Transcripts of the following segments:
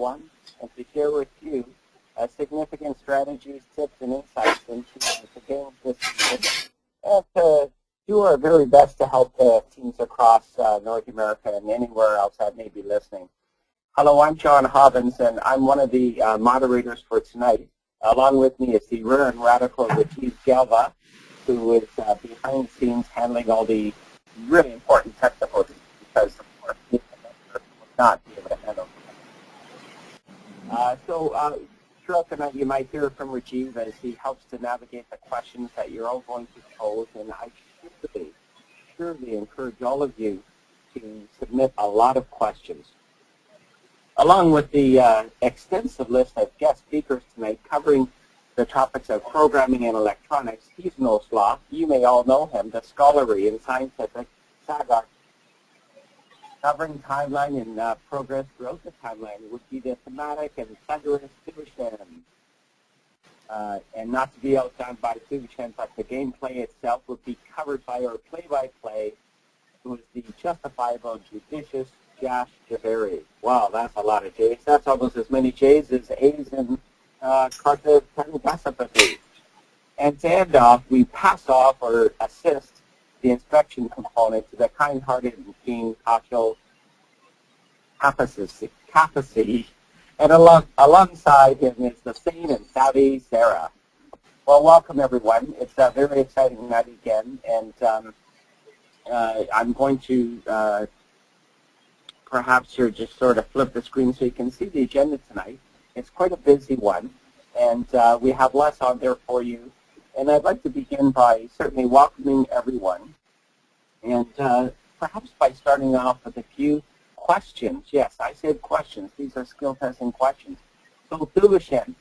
everyone and to share with you significant strategies, tips, and insights into the games this season, and to do our very best to help the teams across North America and anywhere else that may be listening. Hello, I'm John Hobbins, and I'm one of the moderators for tonight. Along with me is the rare and radical Rajiv Galva, who is behind the scenes handling all the really important technical things, because, of course, he would not be able to handle throughout the night, you might hear from Rajiv as he helps to navigate the questions that you're all going to pose, and I surely encourage all of you to submit a lot of questions. Along with the extensive list of guest speakers tonight covering the topics of programming and electronics, he's no sloth. You may all know him, the scholarly and scientific Sagar. Covering timeline and progress throughout the timeline would be the thematic and thunderous Thuvishan. And not to be outdone by Thuvishan, but the gameplay itself would be covered by our play-by-play, who is the justifiable, judicious Jash J. Wow, that's a lot of J's. That's almost as many J's as A's in Cardiff Recipe. And to end off, we pass off or assist the inspection component to the kind-hearted and keen Kaushal capacity, and alongside him is the sane and savvy Sarah. Well, welcome everyone. It's a very exciting night again, and I'm going to perhaps here just sort of flip the screen so you can see the agenda tonight. It's quite a busy one, and we have less on there for you. And I'd like to begin by certainly welcoming everyone, and perhaps by starting off with a few questions. Yes, I said questions. These are skill testing questions. So Thuvishan,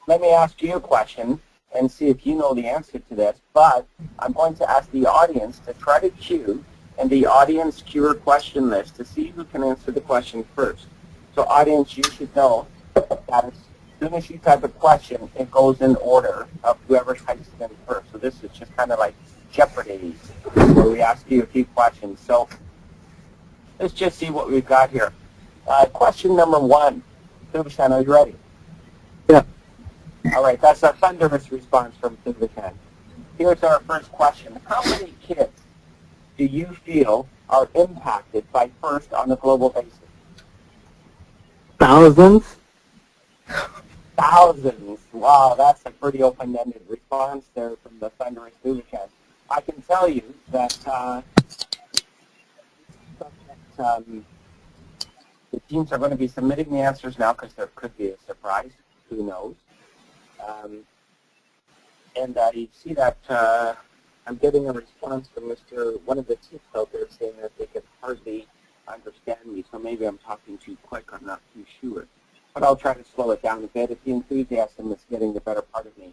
let me ask you a question and see if you know the answer to this, but I'm going to ask the audience to try to queue in the audience queuer question list to see who can answer the question first. So audience, you should know that as soon as you type a question, it goes in order of whoever types it in first. So this is just kind of like Jeopardy, where we ask you a few questions. So let's just see what we've got here. Question number one. Thuvishan, are you ready? Yeah. All right, that's a thunderous response from Thuvishan. Here's our first question. How many kids do you feel are impacted by FIRST on a global basis? Thousands? Thousands. Wow, that's a pretty open-ended response there from the thunderous Thuvishan. I can tell you that the teams are going to be submitting the answers now because there could be a surprise. Who knows? And you see that I'm getting a response from one of the teams out there saying that they can hardly understand me, so maybe I'm talking too quick. I'm not too sure. But I'll try to slow it down a bit if the enthusiasm is getting the better part of me.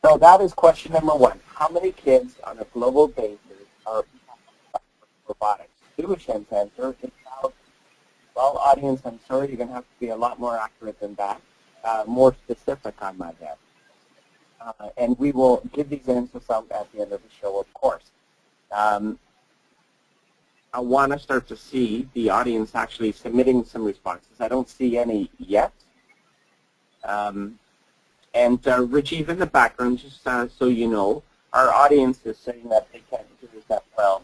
So that is question number one. How many kids on a global basis are robotics? Thuvishan's answer is thousands. Well, audience, I'm sorry, you're going to have to be a lot more accurate than that, more specific on my bet. And we will give these answers out at the end of the show, of course. I want to start to see the audience actually submitting some responses. I don't see any yet. And Rajiv, in the background, just so you know, our audience is saying that they can't hear us that well.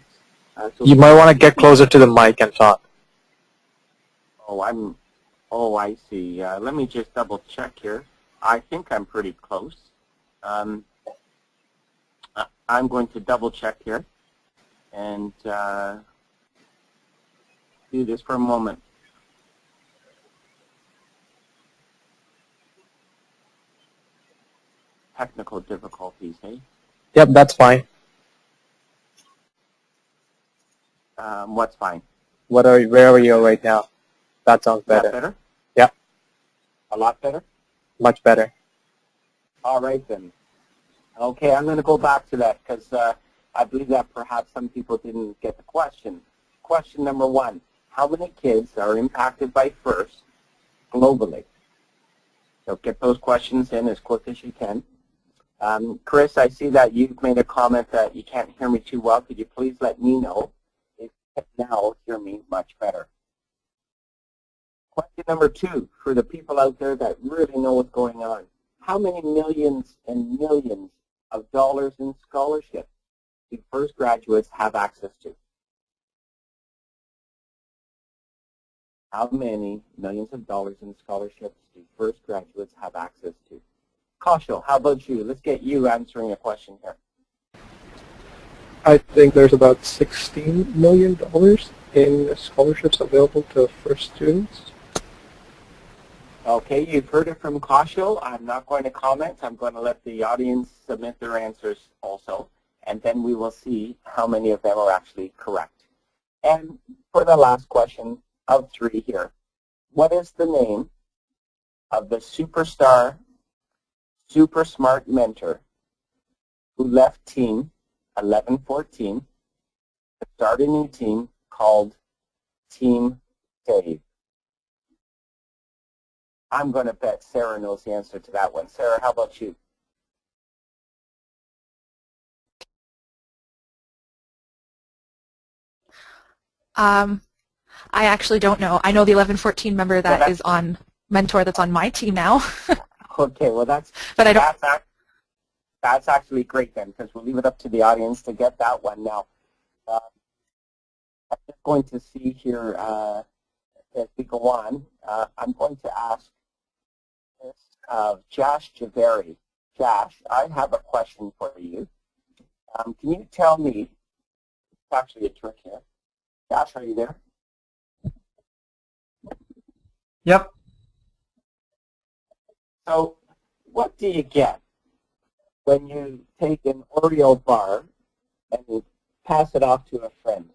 So you might want to get closer to the mic and talk. Oh, I see. Let me just double check here. I think I'm pretty close. I'm going to double check here and do this for a moment. Technical difficulties, hey? Yep, that's fine. What's fine? Where are you right now? That sounds better. Better? Yeah. A lot better? Much better. All right, then. Okay, I'm going to go back to that because I believe that perhaps some people didn't get the question. Question number one. How many kids are impacted by FIRST globally? So get those questions in as quick as you can. Chris, I see that you've made a comment that you can't hear me too well. Could you please let me know if you can now hear me much better? Question number 2, for the people out there that really know what's going on. How many millions and millions of dollars in scholarships do first graduates have access to? How many millions of dollars in scholarships do first graduates have access to? Kaushal, how about you? Let's get you answering a question here. I think there's about $16 million in scholarships available to first students. Okay, you've heard it from Kaushal. I'm not going to comment. I'm going to let the audience submit their answers also, and then we will see how many of them are actually correct. And for the last question of 3 here, what is the name of the superstar, super smart mentor who left Team 1114 to start a new team called Team Dave? I'm going to bet Sarah knows the answer to that one. Sarah, how about you? I actually don't know. I know the 1114 member that is on mentor that's on my team now. Okay, well that's actually great then, because we'll leave it up to the audience to get that one now. I'm just going to see here as we go on. I'm going to ask this of Jash J. Jash, I have a question for you. Can you tell me, it's actually a trick here. Jash, are you there? Yep. So what do you get when you take an Oreo bar and you pass it off to a friend?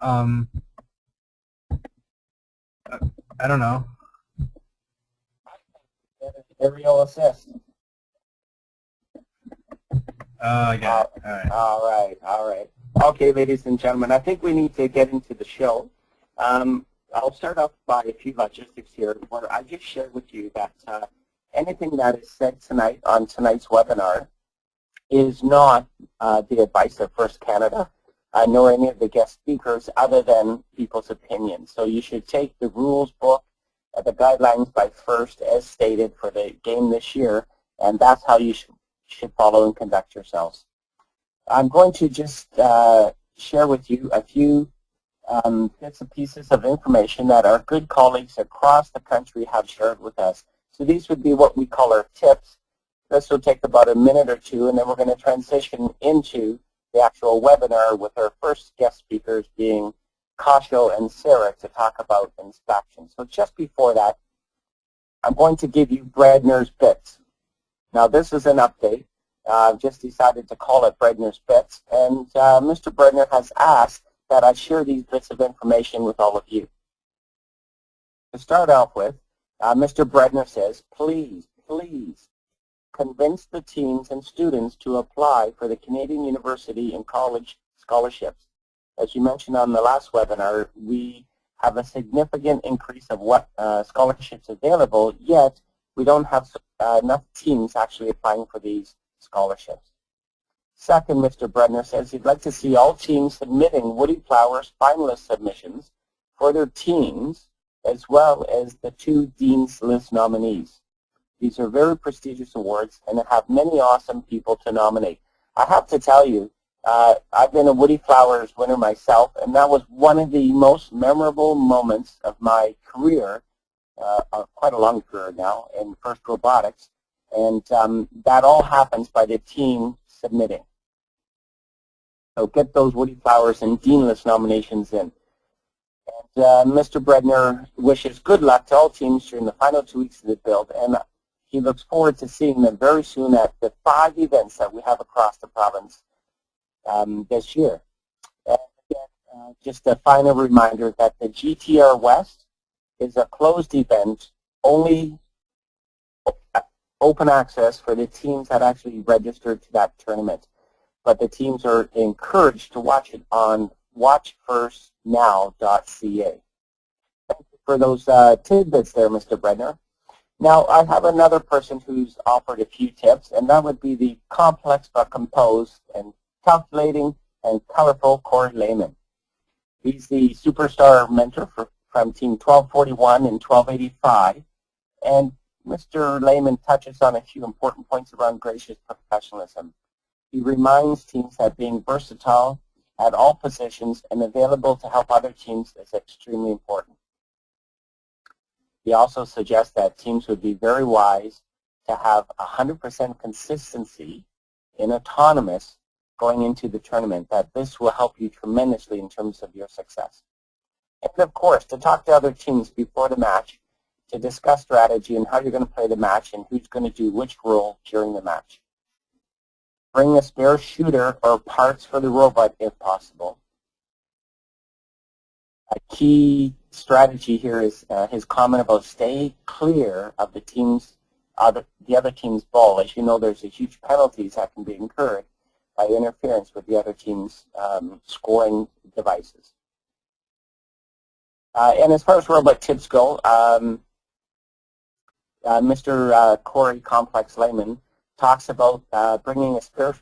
I don't know. Aerial assist. Oh, I got it. All right. All right. Okay, ladies and gentlemen, I think we need to get into the show. I'll start off by a few logistics here, where I just shared with you that anything that is said tonight on tonight's webinar is not the advice of First Canada, nor any of the guest speakers, other than people's opinions. So you should take the rules book, the guidelines by First as stated for the game this year, and that's how you should follow and conduct yourselves. I'm going to just share with you a few bits and pieces of information that our good colleagues across the country have shared with us. So these would be what we call our tips. This will take about a minute or two, and then we're going to transition into the actual webinar with our first guest speakers being Kaushal and Sarah to talk about inspection. So just before that, I'm going to give you Bredner's Bits. Now this is an update. I've just decided to call it Bredner's Bits, and Mr. Bredner has asked that I share these bits of information with all of you. To start off with, Mr. Bredner says, please convince the teams and students to apply for the Canadian University and College scholarships. As you mentioned on the last webinar, we have a significant increase of what scholarships available, yet we don't have enough teams actually applying for these scholarships. Second, Mr. Bredner says he'd like to see all teams submitting Woody Flowers finalist submissions for their teams, as well as the 2 Dean's List nominees. These are very prestigious awards and have many awesome people to nominate. I have to tell you, I've been a Woody Flowers winner myself, and that was one of the most memorable moments of my career, quite a long career now, in FIRST Robotics, and that all happens by the team submitting. So get those Woody Flowers and Dean List nominations in. And Mr. Bredner wishes good luck to all teams during the final 2 weeks of the build, and he looks forward to seeing them very soon at the 5 events that we have across the province this year. And again, just a final reminder that the GTR West is a closed event, only open access for the teams that actually registered to that tournament. But the teams are encouraged to watch it on watchfirstnow.ca. Thank you for those tidbits there, Mr. Bredner. Now, I have another person who's offered a few tips, and that would be the complex but composed and calculating and colorful Corey Lehman. He's the superstar mentor from Team 1241 and 1285. And Mr. Lehman touches on a few important points around gracious professionalism. He reminds teams that being versatile at all positions and available to help other teams is extremely important. He also suggests that teams would be very wise to have 100% consistency in autonomous going into the tournament, that this will help you tremendously in terms of your success. And of course, to talk to other teams before the match, to discuss strategy and how you're going to play the match and who's going to do which role during the match. Bring a spare shooter or parts for the robot if possible. A key strategy here is his comment about stay clear of the other team's ball. As you know, there's a huge penalties that can be incurred by interference with the other team's scoring devices. And as far as robot tips go, Mr. Corey Complex Lehman talks about bringing a spare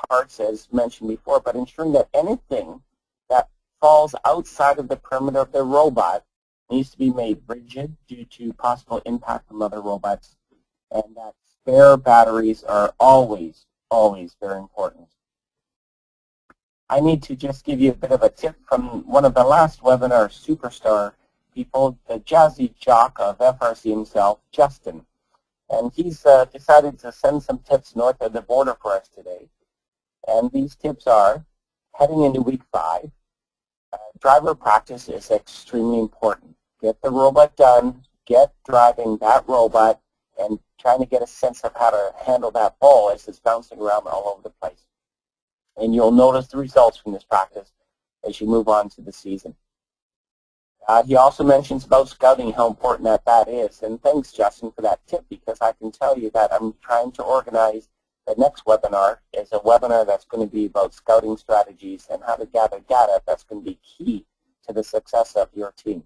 parts, as mentioned before, but ensuring that anything that falls outside of the perimeter of the robot needs to be made rigid due to possible impact from other robots, and that spare batteries are always, always very important. I need to just give you a bit of a tip from one of the last webinar superstar people, the jazzy jock of FRC himself, Justin. And he's decided to send some tips north of the border for us today. And these tips are, heading into week 5, driver practice is extremely important. Get the robot done, get driving that robot, and trying to get a sense of how to handle that ball as it's bouncing around all over the place. And you'll notice the results from this practice as you move on to the season. He also mentions about scouting, how important that is. And thanks, Justin, for that tip, because I can tell you that I'm trying to organize the next webinar is a webinar that's going to be about scouting strategies and how to gather data that's going to be key to the success of your team.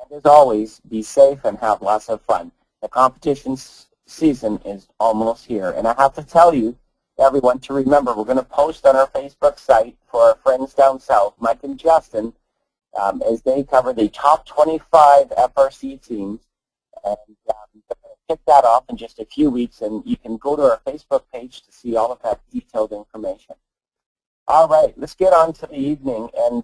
And as always, be safe and have lots of fun. The competition season is almost here. And I have to tell you, everyone, to remember, we're going to post on our Facebook site for our friends down south, Mike and Justin, as they cover the top 25 FRC teams. And they're going to kick that off in just a few weeks, and you can go to our Facebook page to see all of that detailed information. All right, let's get on to the evening and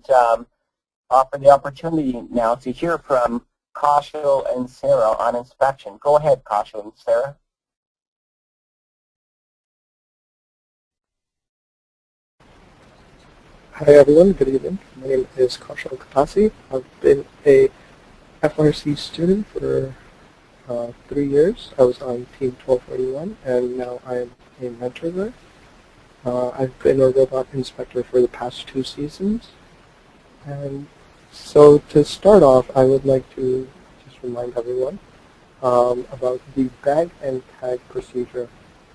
offer the opportunity now to hear from Kaushal and Sarah on inspection. Go ahead, Kaushal and Sarah. Hi everyone, good evening. My name is Kaushal Katasi. I've been a FRC student for 3 years. I was on Team 1241 and now I am a mentor there. I've been a robot inspector for the past 2 seasons. And so to start off, I would like to just remind everyone about the bag and tag procedure.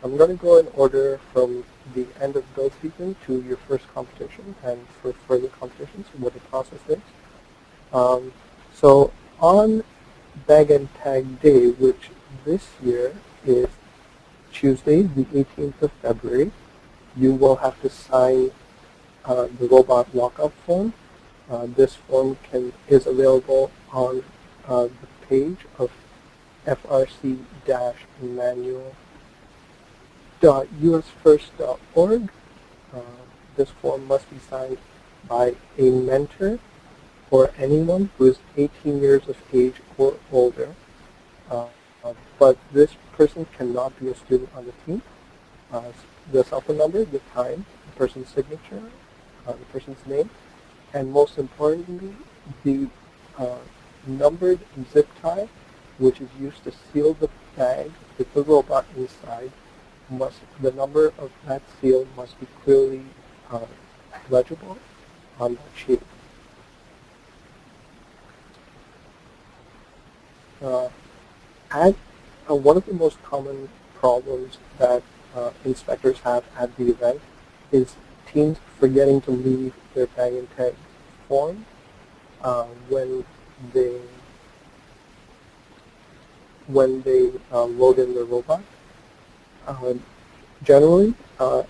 I'm going to go in order from the end of build season to your first competition and for further competitions, what the process is. So on bag and tag day, which this year is Tuesday, the 18th of February, you will have to sign the robot lockup form. This form is available on the page of frc-manual.usfirst.org. This form must be signed by a mentor or anyone who is 18 years of age or older. But this person cannot be a student on the team. The cell phone number, the time, the person's signature, the person's name, and most importantly, the numbered zip tie, which is used to seal the bag with the robot inside. The number of that seal must be clearly legible on that sheet. One of the most common problems that inspectors have at the event is teams forgetting to leave their bag and tag form when they load in the robot. Generally,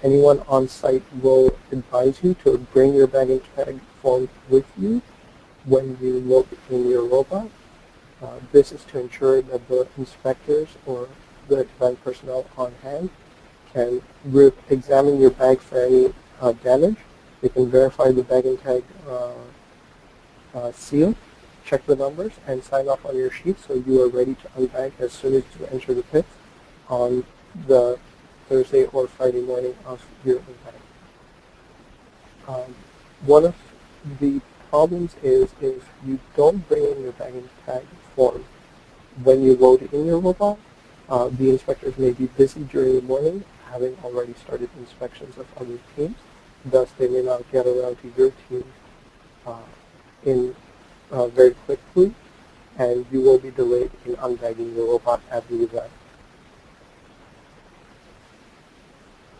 anyone on site will advise you to bring your bag and tag form with you when you load in your robot. This is to ensure that the inspectors or the event personnel on hand can examine your bag for any damage. They can verify the bag and tag seal, check the numbers, and sign off on your sheet so you are ready to unbag as soon as you enter the pits on the Thursday or Friday morning of your event. One of the problems is if you don't bring in your bag and tag form when you load in your robot, the inspectors may be busy during the morning, having already started inspections of other teams. Thus, they may not get around to your team very quickly, and you will be delayed in unbagging your robot at the event.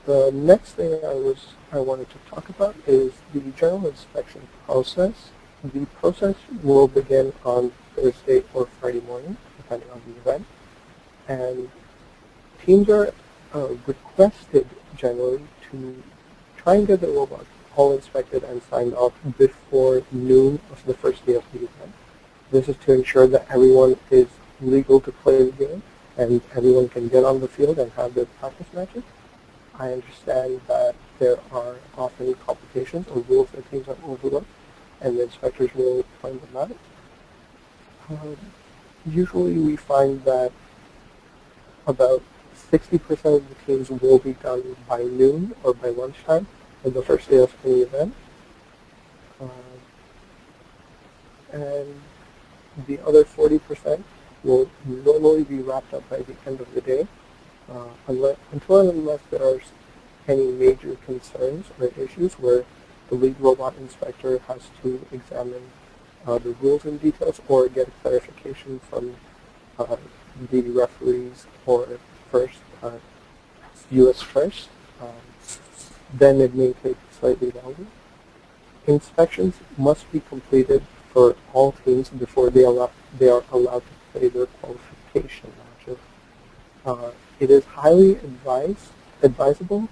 The next thing I wanted to talk about is the general inspection process. The process will begin on Thursday or Friday morning, depending on the event, and teams are requested generally to try and get the robot all inspected and signed off before noon of the first day of the event. This is to ensure that everyone is legal to play the game and everyone can get on the field and have their practice matches. I understand that there are often complications or rules that teams are overlooked, and the inspectors will point them out. Usually we find that about 60% of the teams will be done by noon or by lunchtime on the first day of any event. And the other 40% will normally be wrapped up by the end of the day, unless there are any major concerns or issues where the lead robot inspector has to examine the rules and details or get a clarification from the referees or US first. Then it may take slightly longer. Inspections must be completed for all teams before they are allowed to play their qualification matches. It is highly advisable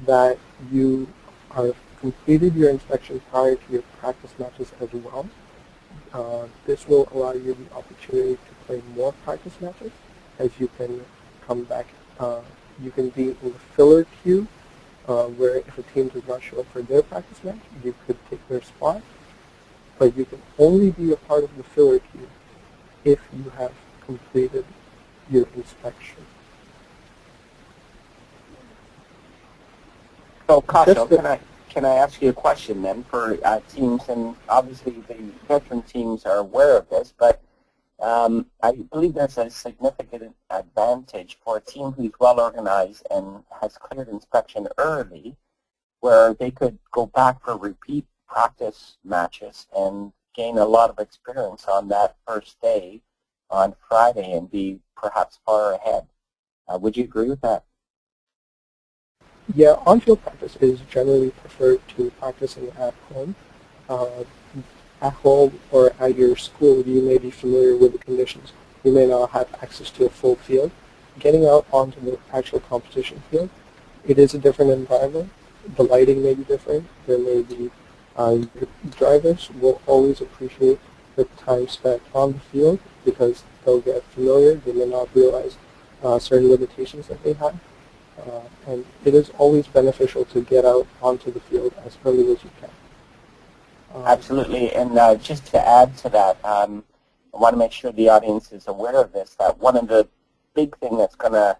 that you are completed your inspection prior to your practice matches as well. This will allow you the opportunity to play more practice matches, as you can come back. You can be in the filler queue, where if a team does not show up for their practice match, you could take their spot. But you can only be a part of the filler queue if you have completed your inspection. So, Kaushal, can I ask you a question then for teams? And obviously, the veteran teams are aware of this, but I believe there's a significant advantage for a team who's well organized and has cleared inspection early, where they could go back for repeat practice matches and gain a lot of experience on that first day on Friday and be perhaps far ahead. Would you agree with that? Yeah, on-field practice is generally preferred to practicing at home. At home or at your school, you may be familiar with the conditions. You may not have access to a full field. Getting out onto the actual competition field, it is a different environment. The lighting may be different. There may be drivers will always appreciate the time spent on the field because they'll get familiar. They may not realize certain limitations that they have. And it is always beneficial to get out onto the field as early as you can. Absolutely, and just to add to that, I want to make sure the audience is aware of this, that one of the big things that's going to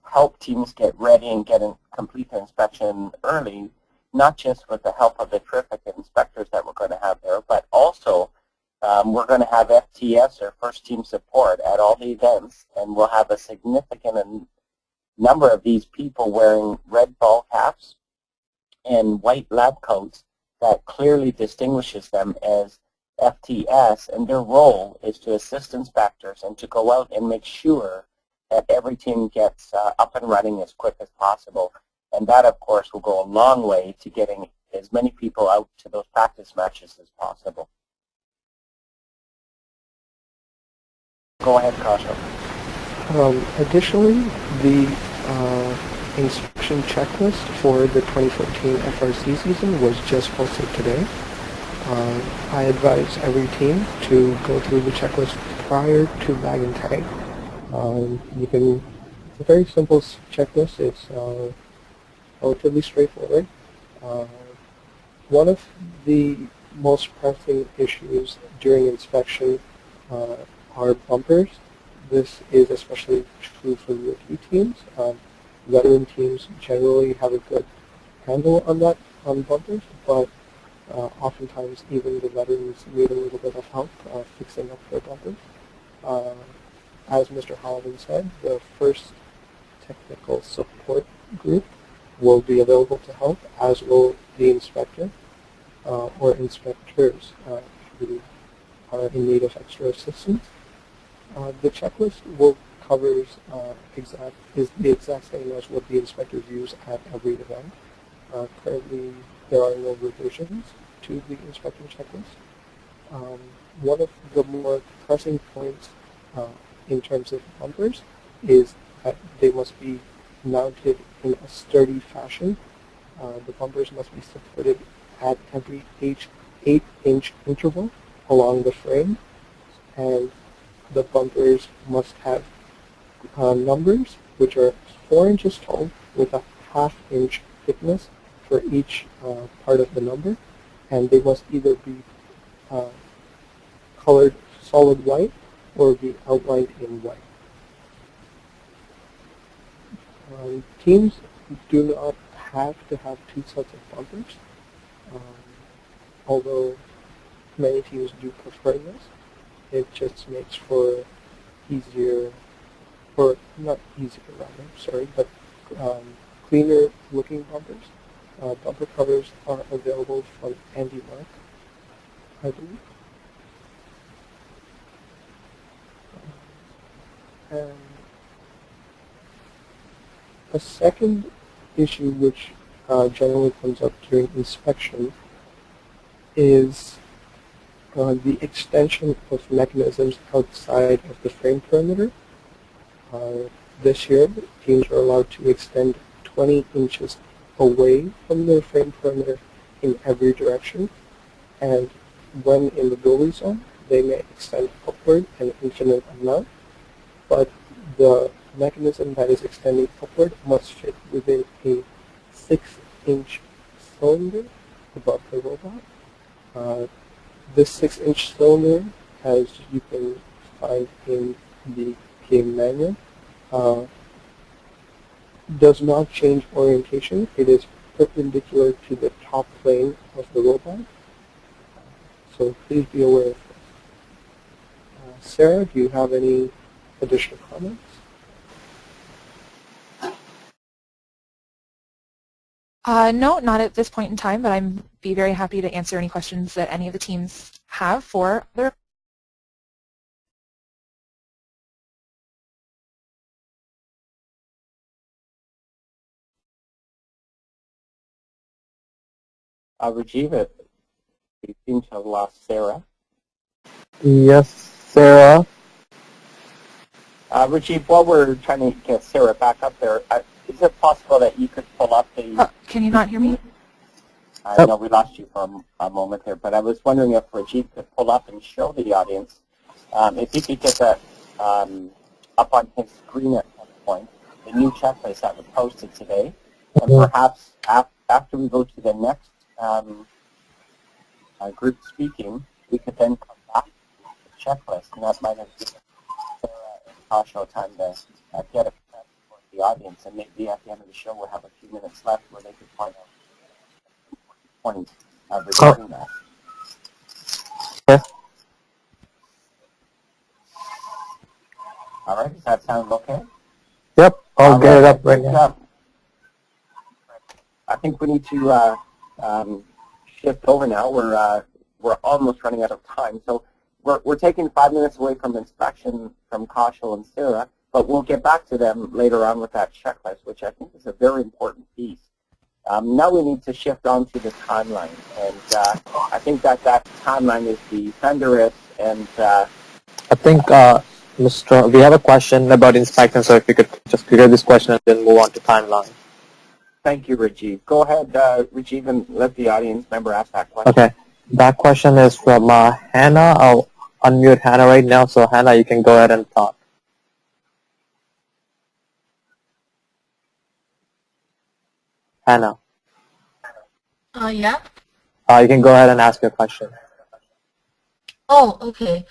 help teams get ready and complete their inspection early, not just with the help of the terrific inspectors that we're going to have there, but also we're going to have FTS or first team support at all the events, and we'll have a significant number of these people wearing red ball caps and white lab coats that clearly distinguishes them as FTS, and their role is to assist inspectors and to go out and make sure that every team gets up and running as quick as possible. And that, of course, will go a long way to getting as many people out to those practice matches as possible. Go ahead, Kaushal. Additionally, the inspection checklist for the 2014 FRC season was just posted today. I advise every team to go through the checklist prior to bag and tag. It's a very simple checklist. It's relatively straightforward. One of the most pressing issues during inspection are bumpers. This is especially true for rookie teams. Veteran teams generally have a good handle on bumpers, but oftentimes even the veterans need a little bit of help fixing up their bumpers. As Mr. Hollivan said, the first technical support group will be available to help, as will the inspector or inspectors who are in need of extra assistance. The checklist covers is the exact same as what the inspectors use at every event. Currently, there are no revisions to the inspection checklist. One of the more pressing points in terms of bumpers is that they must be mounted in a sturdy fashion. The bumpers must be supported at every 8-inch interval along the frame, and the bumpers must have numbers which are 4 inches tall with a 1/2 inch thickness for each part of the number, and they must either be colored solid white or be outlined in white. Teams do not have to have 2 sets of bumpers, although many teams do prefer this. It just makes for easier, or not easier rather, sorry, but cleaner looking bumpers. Bumper covers are available from Andy Mark, I believe. And a second issue which generally comes up during inspection is the extension of mechanisms outside of the frame perimeter. This year, teams are allowed to extend 20 inches away from the frame perimeter in every direction, and when in the goalie zone, they may extend upward an infinite amount, but the mechanism that is extending upward must fit within a 6-inch cylinder above the robot. This 6-inch cylinder, as you can find in the game manual, does not change orientation. It is perpendicular to the top plane of the robot. So please be aware of this. Sarah, do you have any additional comments? No, not at this point in time, but I'd be very happy to answer any questions that any of the teams have for other. Rajiv, we seem to have lost Sarah. Yes, Sarah. Rajiv, while we're trying to get Sarah back up there, is it possible that you could pull up the... Can you not hear me? I know we lost you for a moment there, but I was wondering if Rajiv could pull up and show the audience. If he could get that up on his screen at some point, the new checklist that was posted today, and perhaps after we go to the next group speaking, we could then come back to the checklist, and that might have given Sarah and Kaushal time to get a sense for the audience, and maybe at the end of the show we'll have a few minutes left where they could point out points regarding that. Okay. All right, does that sound okay? Yep, I'll get it up right now. I think we need to shift over now. We're almost running out of time, so we're taking 5 minutes away from inspection from Kaushal and Sarah, but we'll get back to them later on with that checklist, which I think is a very important piece. Now we need to shift on to the timeline, and I think that timeline is the thunderous and... I think, we have a question about inspection, so if you could just clear this question and then move on to timeline. Thank you, Rajiv. Go ahead, Rajiv, and let the audience member ask that question. Okay. That question is from Hannah. I'll unmute Hannah right now. So Hannah, you can go ahead and talk. Hannah. Yeah. You can go ahead and ask your question. Oh, okay.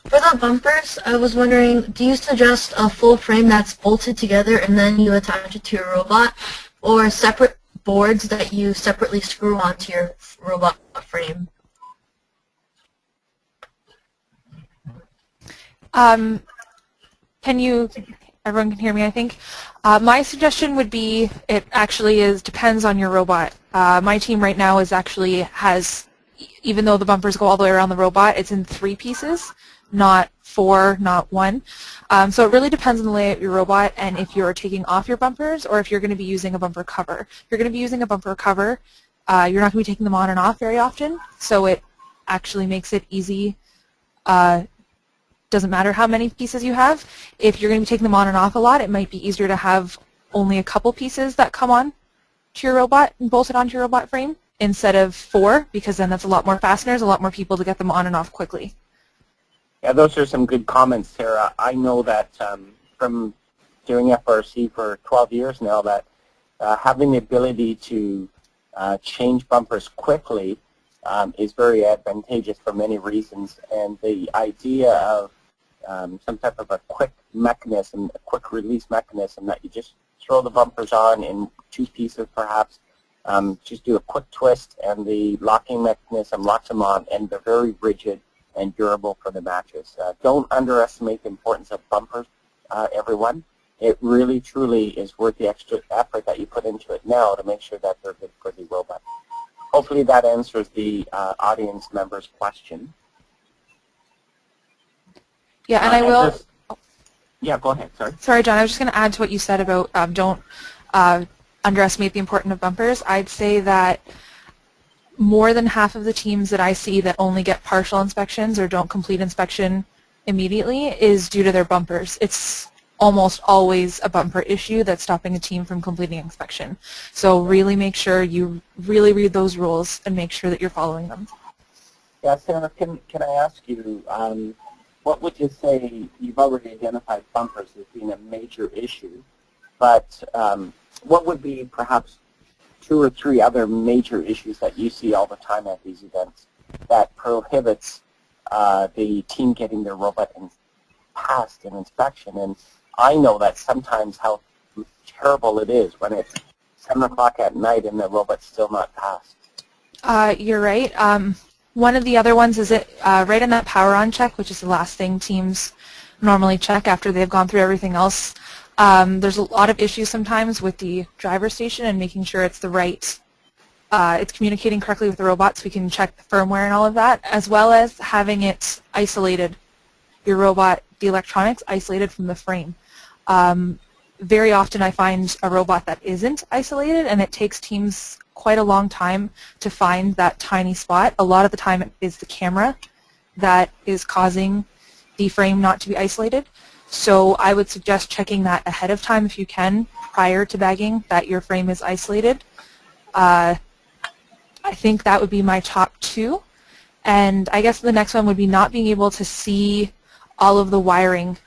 For the bumpers, I was wondering, do you suggest a full frame that's bolted together and then you attach it to your robot, or separate boards that you separately screw onto your robot frame? Everyone can hear me, I think. My suggestion would be, it actually depends on your robot. My team right now has, even though the bumpers go all the way around the robot, it's in 3 pieces, not 4, not 1. So it really depends on the layout of your robot and if you're taking off your bumpers or if you're going to be using a bumper cover. If you're going to be using a bumper cover, you're not going to be taking them on and off very often, so it actually makes it easy. Doesn't matter how many pieces you have. If you're going to be taking them on and off a lot, it might be easier to have only a couple pieces that come on to your robot and bolted onto your robot frame instead of 4, because then that's a lot more fasteners, a lot more people to get them on and off quickly. Yeah, those are some good comments, Sarah. I know that from doing FRC for 12 years now that having the ability to change bumpers quickly is very advantageous for many reasons, and the idea of some type of a quick mechanism, a quick release mechanism that you just throw the bumpers on in 2 pieces perhaps, just do a quick twist and the locking mechanism locks them on, and they're very rigid and durable for the matches. Don't underestimate the importance of bumpers, everyone. It really, truly is worth the extra effort that you put into it now to make sure that they're good for the robot. Hopefully that answers the audience member's question. Yeah, and I will... Yeah, go ahead, sorry. Sorry, John, I was just going to add to what you said about don't underestimate the importance of bumpers. I'd say that more than half of the teams that I see that only get partial inspections or don't complete inspection immediately is due to their bumpers. It's almost always a bumper issue that's stopping a team from completing inspection. So really make sure you really read those rules and make sure that you're following them. Yeah, Sarah, can I ask you, what would you say, you've already identified bumpers as being a major issue, but what would be perhaps 2 or 3 other major issues that you see all the time at these events that prohibits the team getting their robot passed an inspection? And I know that sometimes how terrible it is when it's 7 o'clock at night and the robot's still not passed. You're right. One of the other ones is right in that power on check, which is the last thing teams normally check after they've gone through everything else. There's a lot of issues sometimes with the driver station and making sure it's the right, it's communicating correctly with the robot so we can check the firmware and all of that, as well as having it isolated, your robot, the electronics isolated from the frame. Very often I find a robot that isn't isolated, and it takes teams quite a long time to find that tiny spot. A lot of the time it is the camera that is causing the frame not to be isolated. So I would suggest checking that ahead of time if you can, prior to bagging, that your frame is isolated. I think that would be my top 2. And I guess the next one would be not being able to see all of the wiring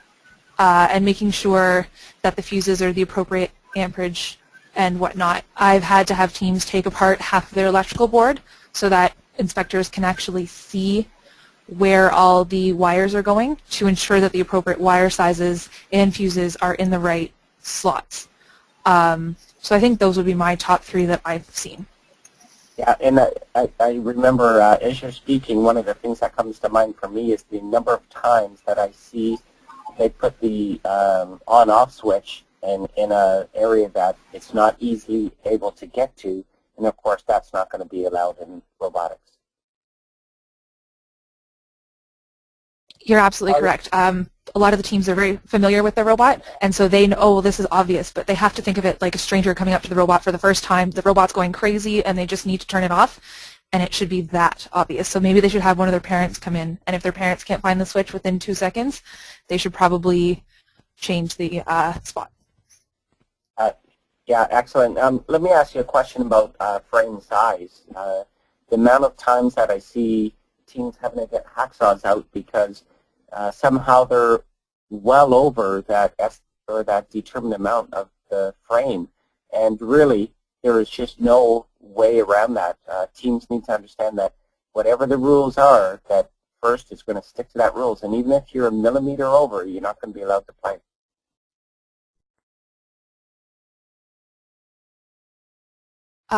and making sure that the fuses are the appropriate amperage and whatnot. I've had to have teams take apart half of their electrical board so that inspectors can actually see where all the wires are going to ensure that the appropriate wire sizes and fuses are in the right slots. So I think those would be my top 3 that I've seen. Yeah, and I remember as you're speaking, one of the things that comes to mind for me is the number of times that I see they put the on-off switch in an area that it's not easily able to get to, and of course that's not going to be allowed in robotics. You're absolutely correct. A lot of the teams are very familiar with their robot, and so they know, oh, this is obvious, but they have to think of it like a stranger coming up to the robot for the first time. The robot's going crazy, and they just need to turn it off, and it should be that obvious. So maybe they should have one of their parents come in, and if their parents can't find the switch within 2 seconds, they should probably change the spot. Yeah, excellent. Let me ask you a question about frame size. The amount of times that I see teams having to get hacksaws out because somehow they're well over that determined amount of the frame, and really there is just no way around that. Teams need to understand that whatever the rules are, that first is going to stick to that rules, and even if you're a millimeter over, you're not going to be allowed to play.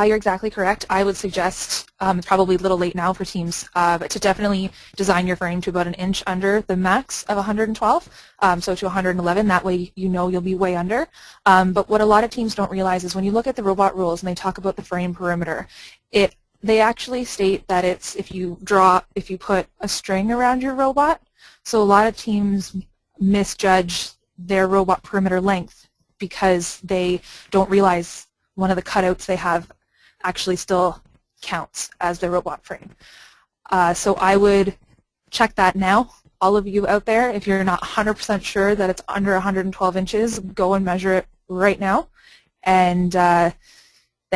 You're exactly correct. I would suggest, it's probably a little late now for teams, but to definitely design your frame to about an inch under the max of 112, so to 111. That way you know you'll be way under. But what a lot of teams don't realize is when you look at the robot rules and they talk about the frame perimeter, they actually state that it's if you put a string around your robot. So a lot of teams misjudge their robot perimeter length because they don't realize one of the cutouts they have actually still counts as the robot frame. So I would check that now. All of you out there, if you're not 100% sure that it's under 112 inches, go and measure it right now, and then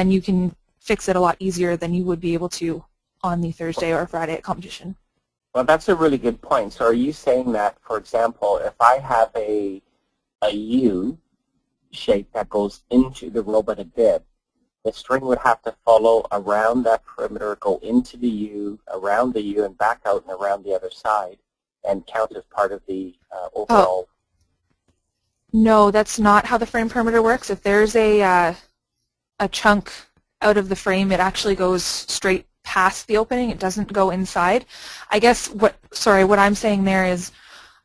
you can fix it a lot easier than you would be able to on the Thursday or Friday at competition. Well, that's a really good point. So are you saying that, for example, if I have a U shape that goes into the robot a bit, the string would have to follow around that perimeter, go into the U, around the U, and back out and around the other side, and count as part of the overall? No, that's not how the frame perimeter works. If there's a chunk out of the frame, it actually goes straight past the opening. It doesn't go inside. I guess what I'm saying there is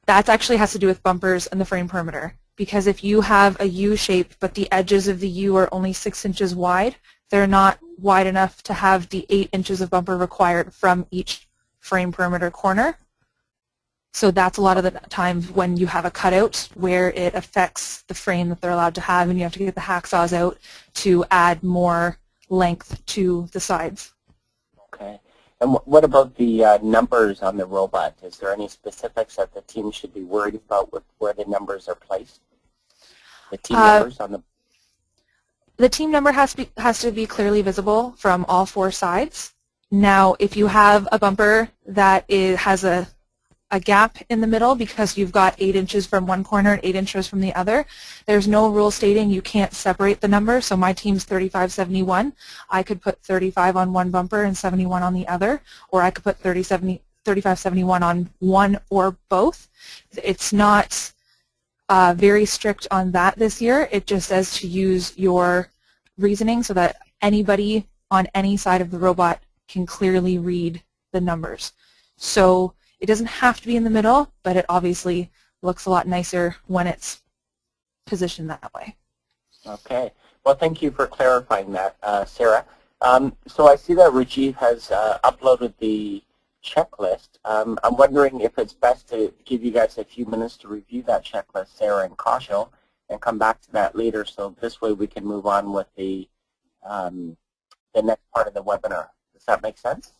that actually has to do with bumpers and the frame perimeter. Because if you have a U shape but the edges of the U are only 6 inches wide, they're not wide enough to have the 8 inches of bumper required from each frame perimeter corner. So that's a lot of the times when you have a cutout where it affects the frame that they're allowed to have, and you have to get the hacksaws out to add more length to the sides. Okay. And what about the numbers on the robot? Is there any specifics that the team should be worried about with where the numbers are placed? The team numbers on the team number has to be clearly visible from all 4 sides. Now, if you have a bumper that has a gap in the middle because you've got 8 inches from one corner and 8 inches from the other, there's no rule stating you can't separate the number. So my team's 3571. I could put 35 on one bumper and 71 on the other, or I could put 3571 on one or both. It's not very strict on that this year. It just says to use your reasoning so that anybody on any side of the robot can clearly read the numbers. So it doesn't have to be in the middle, but it obviously looks a lot nicer when it's positioned that way. Okay. Well, thank you for clarifying that, Sarah. So I see that Rajiv has uploaded the checklist. I'm wondering if it's best to give you guys a few minutes to review that checklist, Sarah and Kaushal, and come back to that later, so this way we can move on with the next part of the webinar. Does that make sense?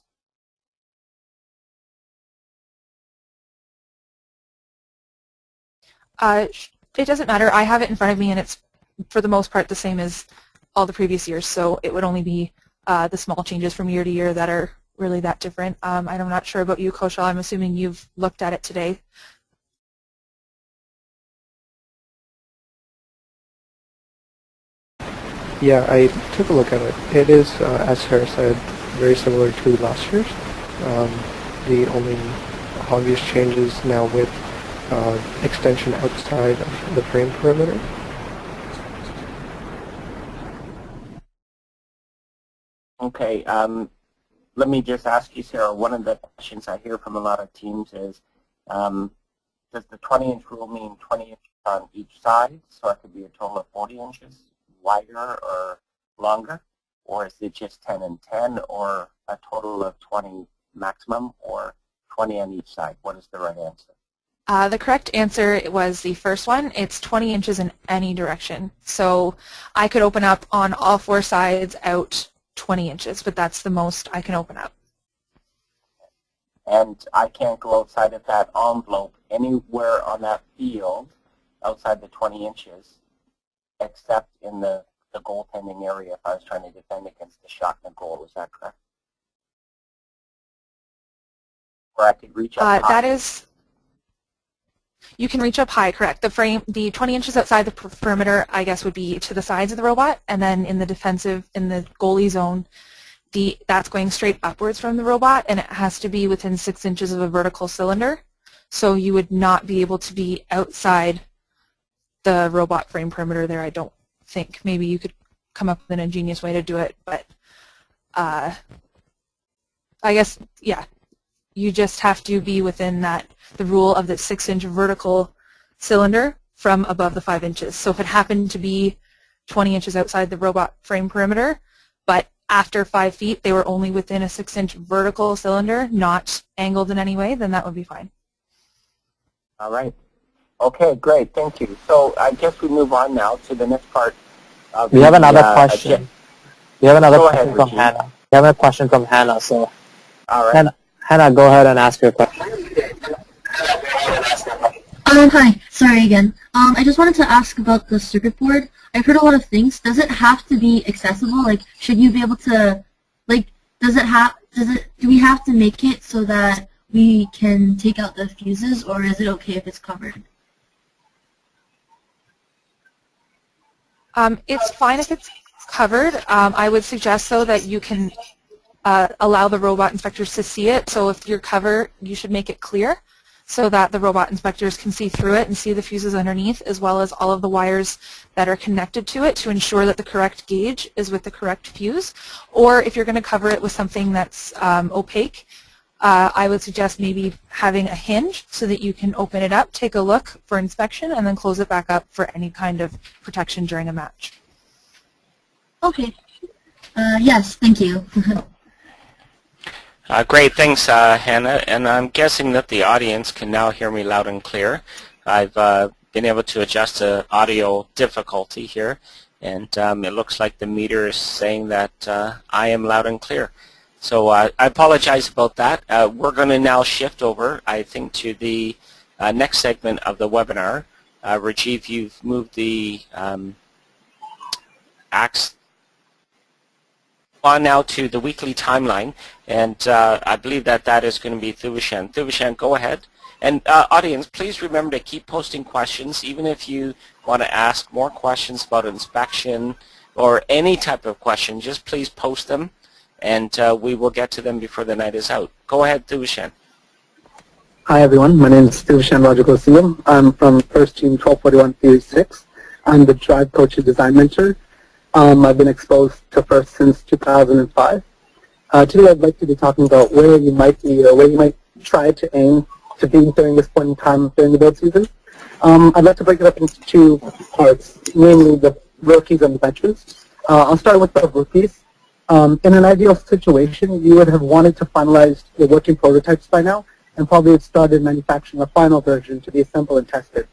It doesn't matter. I have it in front of me, and it's for the most part the same as all the previous years, so it would only be the small changes from year to year that are really that different. I'm not sure about you, Kaushal. I'm assuming you've looked at it today. Yeah, I took a look at it. It is, as Sarah said, very similar to last year's. The only obvious changes now with extension outside of the frame perimeter. Okay. Let me just ask you, Sarah, one of the questions I hear from a lot of teams is, does the 20-inch rule mean 20 inches on each side, so it could be a total of 40 inches wider or longer? Or is it just 10 and 10, or a total of 20 maximum, or 20 on each side? What is the right answer? The correct answer was the first one. It's 20 inches in any direction. So I could open up on all 4 sides out 20 inches, but that's the most I can open up. And I can't go outside of that envelope anywhere on that field outside the 20 inches except in the the goaltending area if I was trying to defend against the shot and the goal. Is that correct? Or I could reach up high. That is, you can reach up high, correct. The frame, the 20 inches outside the perimeter, I guess, would be to the sides of the robot, and then in the defensive, in the goalie zone, that's going straight upwards from the robot, and it has to be within 6 inches of a vertical cylinder. So you would not be able to be outside the robot frame perimeter there, I don't think. Maybe you could come up with an ingenious way to do it, but I guess, yeah, you just have to be within the rule of the 6-inch vertical cylinder from above the 5 inches. So if it happened to be 20 inches outside the robot frame perimeter, but after 5 feet they were only within a 6-inch vertical cylinder, not angled in any way, then that would be fine. All right. Okay, great. Thank you. So I guess we move on now to the next part. We have another question. We have another question from Regine. Hannah. We have a question from Hannah. So, all right. Hannah, go ahead and ask your question. Hi. Sorry again. I just wanted to ask about the circuit board. I've heard a lot of things. Does it have to be accessible? Like, should you be able to, like, do we have to make it so that we can take out the fuses, or is it okay if it's covered? It's fine if it's covered. I would suggest, though, that you can allow the robot inspectors to see it. So if you're covered, you should make it clear so that the robot inspectors can see through it and see the fuses underneath, as well as all of the wires that are connected to it, to ensure that the correct gauge is with the correct fuse. Or if you're going to cover it with something that's opaque, I would suggest maybe having a hinge so that you can open it up, take a look for inspection, and then close it back up for any kind of protection during a match. Okay. Yes, thank you. Great, thanks, Hannah. And I'm guessing that the audience can now hear me loud and clear. I've been able to adjust the audio difficulty here, and it looks like the meter is saying that I am loud and clear. So I apologize about that. We're going to now shift over, I think, to the next segment of the webinar. Rajiv, you've moved the axe on now to the weekly timeline, and I believe that is going to be Thuvishan. Thuvishan, go ahead. And audience, please remember to keep posting questions, even if you want to ask more questions about inspection or any type of question, just please post them, and we will get to them before the night is out. Go ahead, Thuvishan. Hi everyone, my name is Thuvishan Rajagosiyam. I'm from First Team 1241 Series 6. I'm the Drive Coach and Design Mentor. I've been exposed to FIRST since 2005. Today I'd like to be talking about where you might be, or where you might try to aim to be during this point in time during the build season. I'd like to break it up into two parts, namely the rookies and the veterans. I'll start with the rookies. In an ideal situation, you would have wanted to finalize your working prototypes by now, and probably have started manufacturing a final version to be assembled and tested.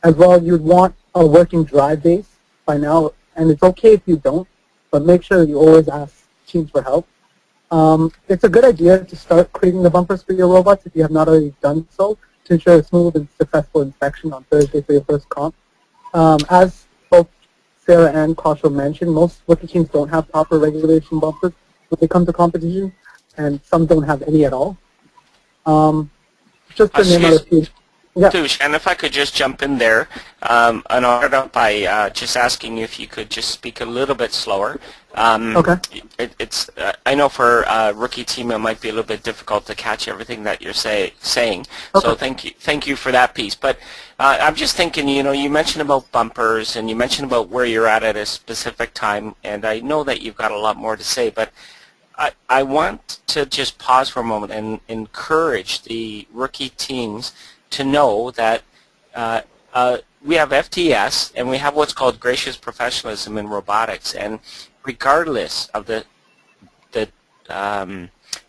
As well, you'd want a working drive base by now, and it's okay if you don't, but make sure you always ask teams for help. It's a good idea to start creating the bumpers for your robots if you have not already done so, to ensure a smooth and successful inspection on Thursday for your first comp. As both Sarah and Kaushal mentioned, most rookie teams don't have proper regulation bumpers when they come to competition, and some don't have any at all. Just to name out a few. Yeah. Tush, and if I could just jump in there, and I'll start out by just asking you if you could just speak a little bit slower. Okay. It's I know for a rookie team it might be a little bit difficult to catch everything that you're saying. Okay. So thank you for that piece. But I'm just thinking, you know, you mentioned about bumpers and you mentioned about where you're at a specific time, and I know that you've got a lot more to say, but I want to just pause for a moment and encourage the rookie teams to know that we have FTS and we have what's called gracious professionalism in robotics, and regardless of the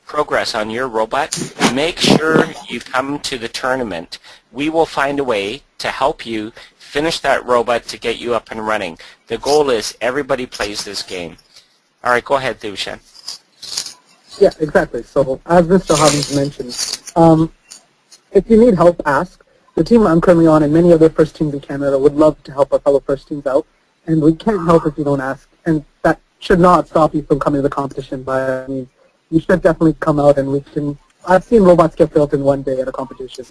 progress on your robot, make sure you come to the tournament. We will find a way to help you finish that robot to get you up and running. The goal is everybody plays this game. All right, go ahead, Thuvishan. Yeah, exactly. So as Mr. Hobbins mentioned, if you need help, ask. The team I'm currently on and many other first teams in Canada would love to help our fellow first teams out and we can't help if you don't ask. And that should not stop you from coming to the competition by any means. You should definitely come out, and we can. I've seen robots get built in one day at a competition.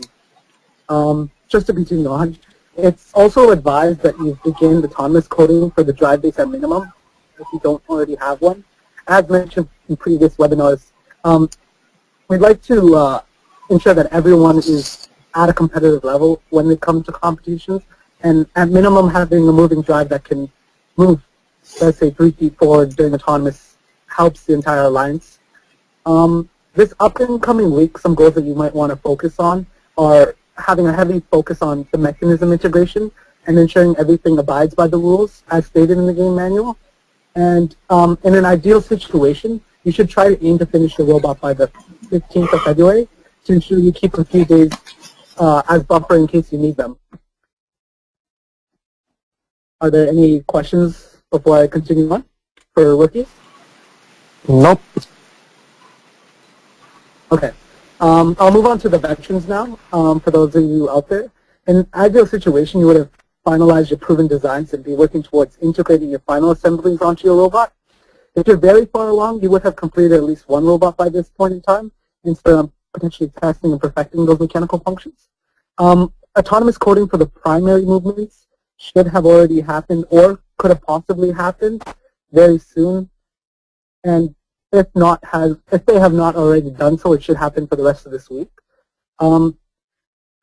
Just to continue on, it's also advised that you begin autonomous coding for the drive base at minimum if you don't already have one. As mentioned in previous webinars, we'd like to ensure that everyone is at a competitive level when they come to competitions, and at minimum having a moving drive that can move, let's say, 3 feet forward during autonomous helps the entire alliance. This up and coming week, some goals that you might want to focus on are having a heavy focus on the mechanism integration and ensuring everything abides by the rules as stated in the game manual. And in an ideal situation, you should try to aim to finish your robot by the 15th of February to ensure you keep a few days as buffer in case you need them. Are there any questions before I continue on for rookies? Nope. Okay. I'll move on to the veterans now, for those of you out there. In an ideal situation, you would have finalized your proven designs and be working towards integrating your final assemblies onto your robot. If you're very far along, you would have completed at least one robot by this point in time, instead of potentially testing and perfecting those mechanical functions. Autonomous coding for the primary movements should have already happened or could have possibly happened very soon. And if they have not already done so, it should happen for the rest of this week.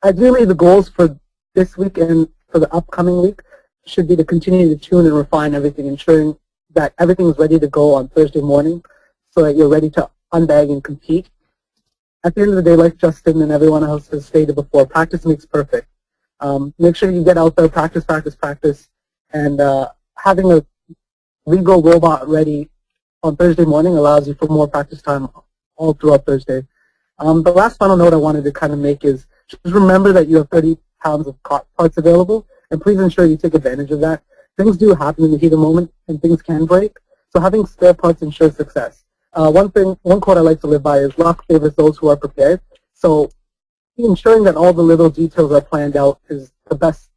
Ideally, the goals for this week and for the upcoming week should be to continue to tune and refine everything, ensuring that everything is ready to go on Thursday morning so that you're ready to unbag and compete. At the end of the day, like Justin and everyone else has stated before, practice makes perfect. Make sure you get out there, practice, and having a legal robot ready on Thursday morning allows you for more practice time all throughout Thursday. The last final note I wanted to kind of make is just remember that you have 30 pounds of parts available, and please ensure you take advantage of that. Things do happen in the heat of the moment, and things can break, so having spare parts ensures success. One quote I like to live by is, luck favors those who are prepared. So ensuring that all the little details are planned out is the best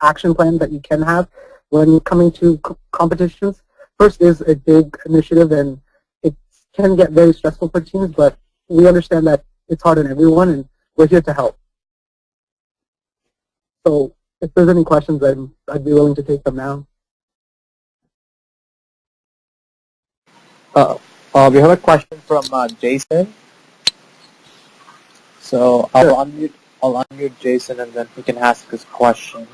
action plan that you can have when coming to competitions. First is a big initiative, and it can get very stressful for teams, but we understand that it's hard on everyone, and we're here to help. So if there's any questions, I'd be willing to take them now. We have a question from Jason. So I'll unmute Jason, and then he can ask his question.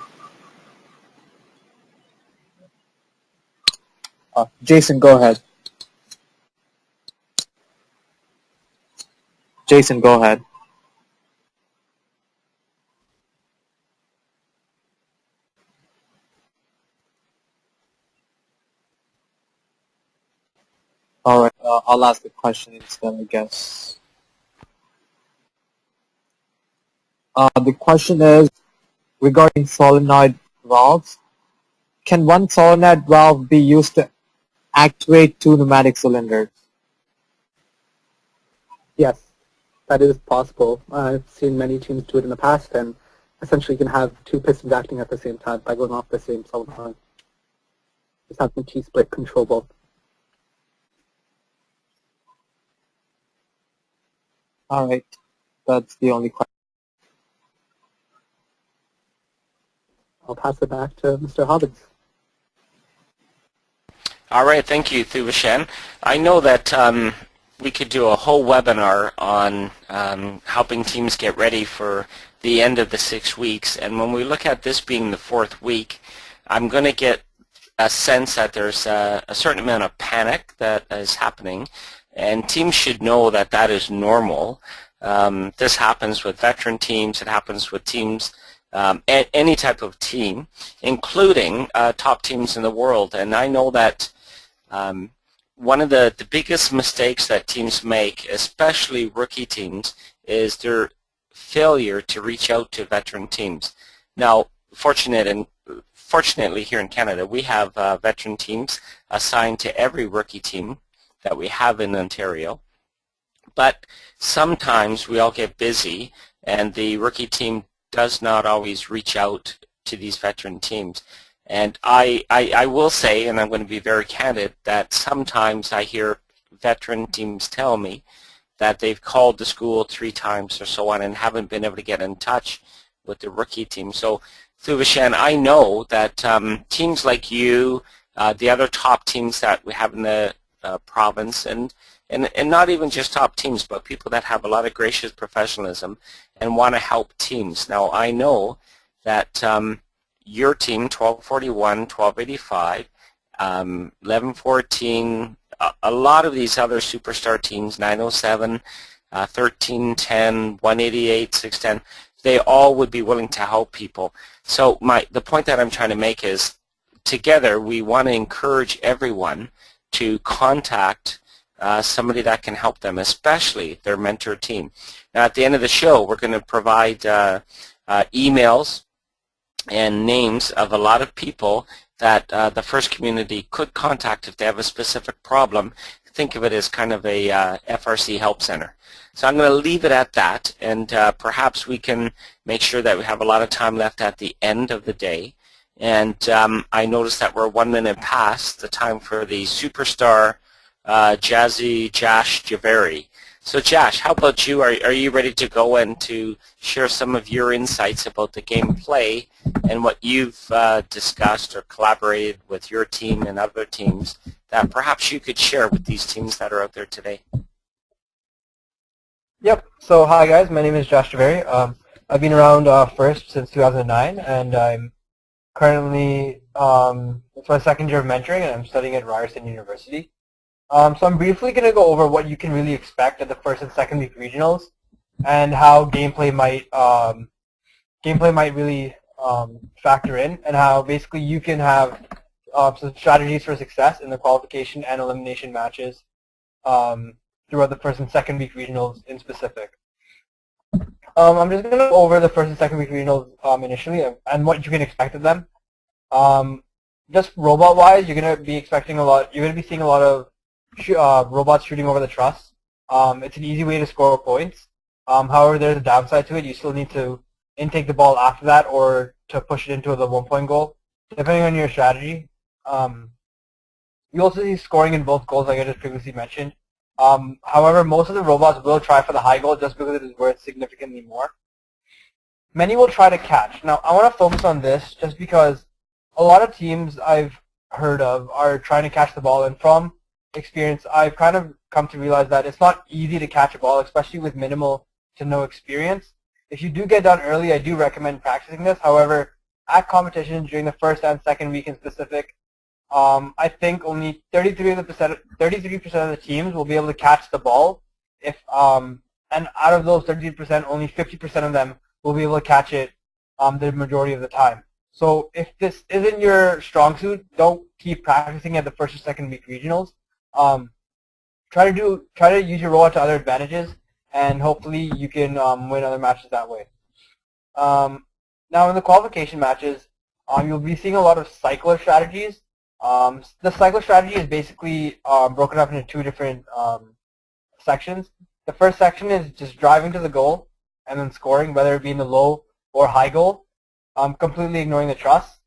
Jason, go ahead. Jason, go ahead. All right, I'll ask the question instead, I guess. The question is regarding solenoid valves. Can one solenoid valve be used to actuate 2 pneumatic cylinders? Yes, that is possible. I've seen many teams do it in the past, and essentially you can have 2 pistons acting at the same time by going off the same solenoid. Just having T-split control both. All right, that's the only question. I'll pass it back to Mr. Hobbins. All right, thank you, Thuvishan. I know that we could do a whole webinar on helping teams get ready for the end of the 6 weeks. And when we look at this being the 4th week, I'm going to get a sense that there's a certain amount of panic that is happening. And teams should know that that is normal. This happens with veteran teams. It happens with teams, any type of team, including top teams in the world. And I know that one of the biggest mistakes that teams make, especially rookie teams, is their failure to reach out to veteran teams. Now, fortunately here in Canada, we have veteran teams assigned to every rookie team that we have in Ontario. But sometimes we all get busy, and the rookie team does not always reach out to these veteran teams. And I will say, and I'm going to be very candid, that sometimes I hear veteran teams tell me that they've called the school 3 times or so on and haven't been able to get in touch with the rookie team. So, Thuvishan, I know that teams like you, the other top teams that we have in the province, and not even just top teams, but people that have a lot of gracious professionalism and want to help teams. Now, I know that your team, 1241, 1285, 1114, a lot of these other superstar teams, 907, 1310, 188, 610, they all would be willing to help people. So the point that I'm trying to make is, together we want to encourage everyone to contact somebody that can help them, especially their mentor team. Now, at the end of the show, we're going to provide emails and names of a lot of people that the FIRST community could contact if they have a specific problem. Think of it as kind of a FRC help center. So I'm going to leave it at that, and perhaps we can make sure that we have a lot of time left at the end of the day. And I noticed that we're 1 minute past the time for the superstar Jash J. So Jash, how about you? Are you ready to go and to share some of your insights about the gameplay and what you've discussed or collaborated with your team and other teams that perhaps you could share with these teams that are out there today? Yep. So hi guys, my name is Jash J. I've been around FIRST since 2009, and I'm currently it's my second year of mentoring, and I'm studying at Ryerson University. So I'm briefly going to go over what you can really expect at the first and second week regionals, and how gameplay might really factor in, and how basically you can have some strategies for success in the qualification and elimination matches throughout the first and second week regionals in specific. I'm just going to go over the first and second week regionals initially, and what you can expect of them. Just robot-wise, you're going to be expecting a lot. You're going to be seeing a lot of robots shooting over the truss. It's an easy way to score points. However, there's a downside to it. You still need to intake the ball after that, or to push it into the 1-point goal, depending on your strategy. You also see scoring in both goals, like I just previously mentioned. However, most of the robots will try for the high goal just because it is worth significantly more. Many will try to catch. Now, I want to focus on this just because a lot of teams I've heard of are trying to catch the ball, and from experience, I've kind of come to realize that it's not easy to catch a ball, especially with minimal to no experience. If you do get down early, I do recommend practicing this. However, at competitions during the first and second week in specific, I think only 33% of the teams will be able to catch the ball. And out of those 33%, only 50% of them will be able to catch it the majority of the time. So if this isn't your strong suit, don't keep practicing at the first or second week regionals. Try to use your robot to other advantages, and hopefully you can win other matches that way. Now in the qualification matches, you'll be seeing a lot of cycler strategies. The cycler strategy is basically broken up into 2 different sections. The first section is just driving to the goal and then scoring, whether it be in the low or high goal, completely ignoring the truss.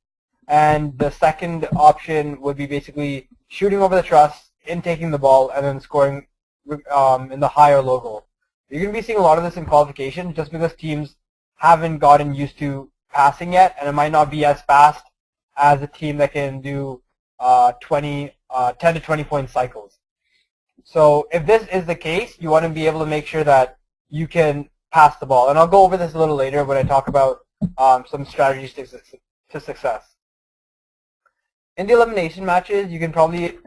And the second option would be basically shooting over the truss, intaking the ball, and then scoring in the high or low goal. You're going to be seeing a lot of this in qualification just because teams haven't gotten used to passing yet, and it might not be as fast as a team that can do 10 to 20 point cycles. So if this is the case, you want to be able to make sure that you can pass the ball. And I'll go over this a little later when I talk about some strategies to success. In the elimination matches, you can probably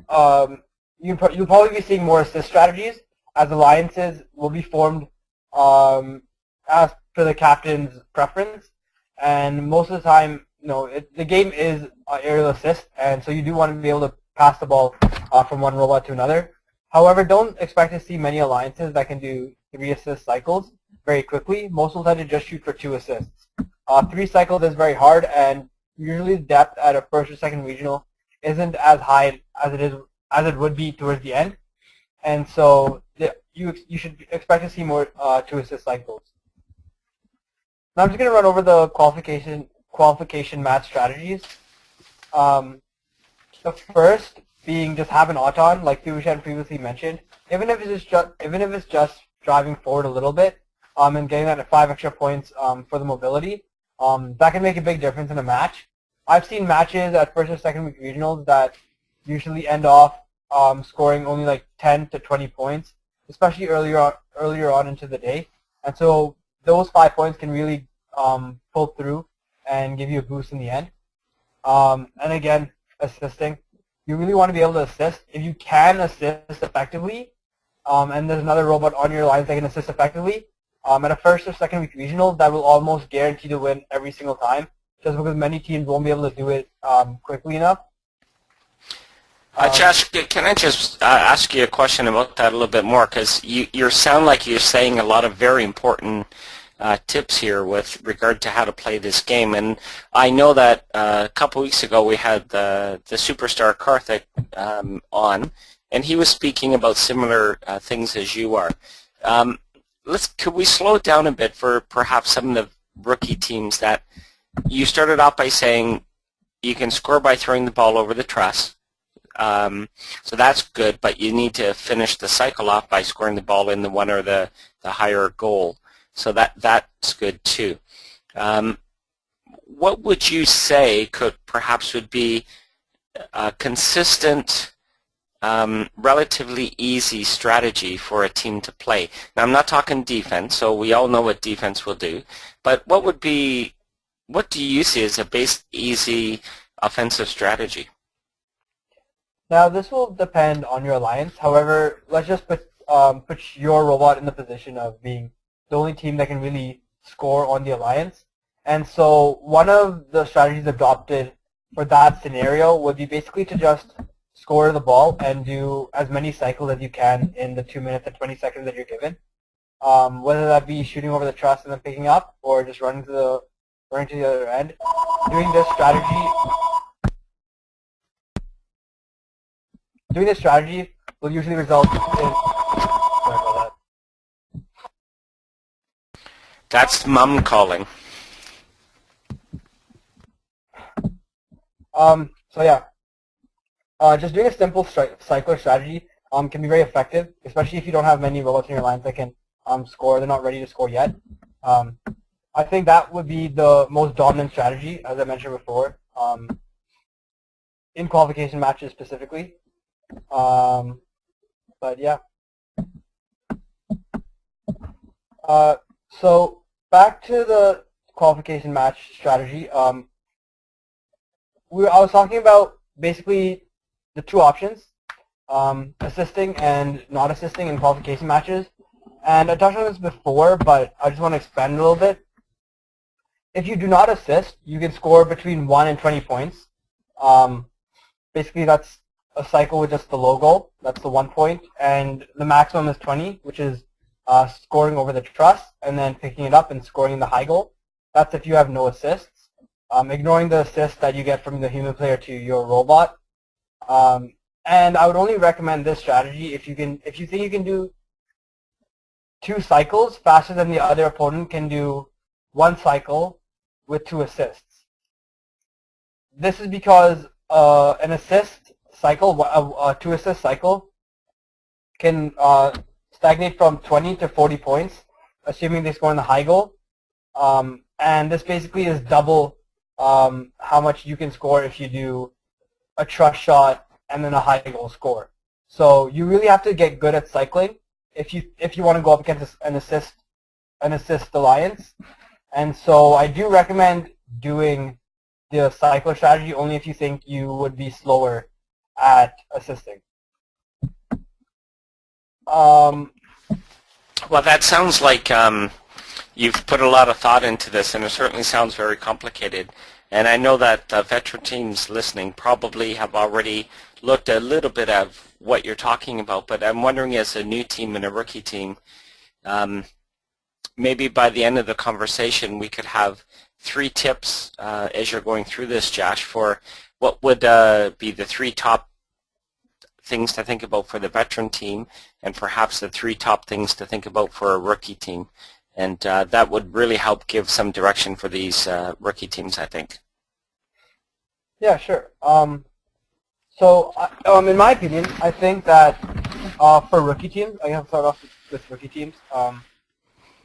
you'll probably be seeing more assist strategies, as alliances will be formed as per the captain's preference. And most of the time, the game is aerial assist, and so you do want to be able to pass the ball from one robot to another. However, don't expect to see many alliances that can do 3 assist cycles very quickly. Most will tend to just shoot for 2 assists. 3 cycles is very hard, and usually the depth at a first or second regional isn't as high as it would be towards the end, and so you should expect to see more 2 assist cycles. Now I'm just going to run over the qualification match strategies. The first being just have an auton, like Thuvishan previously mentioned. Even if it's just driving forward a little bit, and getting that 5 extra points for the mobility, that can make a big difference in a match. I've seen matches at first or second week regionals that usually end off scoring only like 10 to 20 points, especially earlier on into the day. And so those 5 points can really pull through and give you a boost in the end. And again, assisting. You really want to be able to assist. If you can assist effectively, and there's another robot on your lines that can assist effectively, at a first or second week regional, that will almost guarantee to win every single time, just because many teams won't be able to do it quickly enough. Jash, can I just ask you a question about that a little bit more? Because you sound like you're saying a lot of very important tips here with regard to how to play this game. And I know that a couple weeks ago we had the superstar Karthik on, and he was speaking about similar things as you are. Could we slow it down a bit for perhaps some of the rookie teams that you started off by saying you can score by throwing the ball over the truss. So that's good, but you need to finish the cycle off by scoring the ball in the one or the higher goal. So that's good too. What would you say would be a consistent, relatively easy strategy for a team to play? Now, I'm not talking defense, so we all know what defense will do, but what do you see as a easy offensive strategy? Now, this will depend on your alliance. However, let's just put your robot in the position of being the only team that can really score on the alliance. And so one of the strategies adopted for that scenario would be basically to just score the ball and do as many cycles as you can in the 2 minutes and 20 seconds that you're given. Whether that be shooting over the truss and then picking up, or just running to the other end. Doing this strategy will usually result in... Sorry about that. That's mum calling. So yeah, just doing a simple cycler strategy can be very effective, especially if you don't have many robots in your lines that can score. They're not ready to score yet. I think that would be the most dominant strategy, as I mentioned before, in qualification matches specifically. But yeah. So back to the qualification match strategy. I was talking about basically the two options, assisting and not assisting in qualification matches. And I touched on this before, but I just want to expand a little bit. If you do not assist, you can score between 1 and 20 points. Basically, that's a cycle with just the low goal. That's the 1 point. And the maximum is 20, which is scoring over the truss and then picking it up and scoring in the high goal. That's if you have no assists. Ignoring the assist that you get from the human player to your robot. And I would only recommend this strategy if you think you can do 2 cycles faster than the other opponent can do 1 cycle with 2 assists. This is because an assist cycle, a 2 assist cycle, can stagnate from 20 to 40 points, assuming they score in the high goal. And this basically is double how much you can score if you do a truss shot and then a high goal score. So you really have to get good at cycling if you want to go up against an assist alliance. And so I do recommend doing the cycler strategy only if you think you would be slower at assisting. Well, that sounds like you've put a lot of thought into this, and it certainly sounds very complicated. And I know that veteran teams listening probably have already looked a little bit at what you're talking about, but I'm wondering, as a new team and a rookie team, maybe by the end of the conversation we could have 3 tips as you're going through this, Jash, for what would be the 3 top things to think about for the veteran team, and perhaps the 3 top things to think about for a rookie team. And that would really help give some direction for these rookie teams, I think. Yeah, sure. In my opinion, I think that for rookie teams, I have to start off with rookie teams.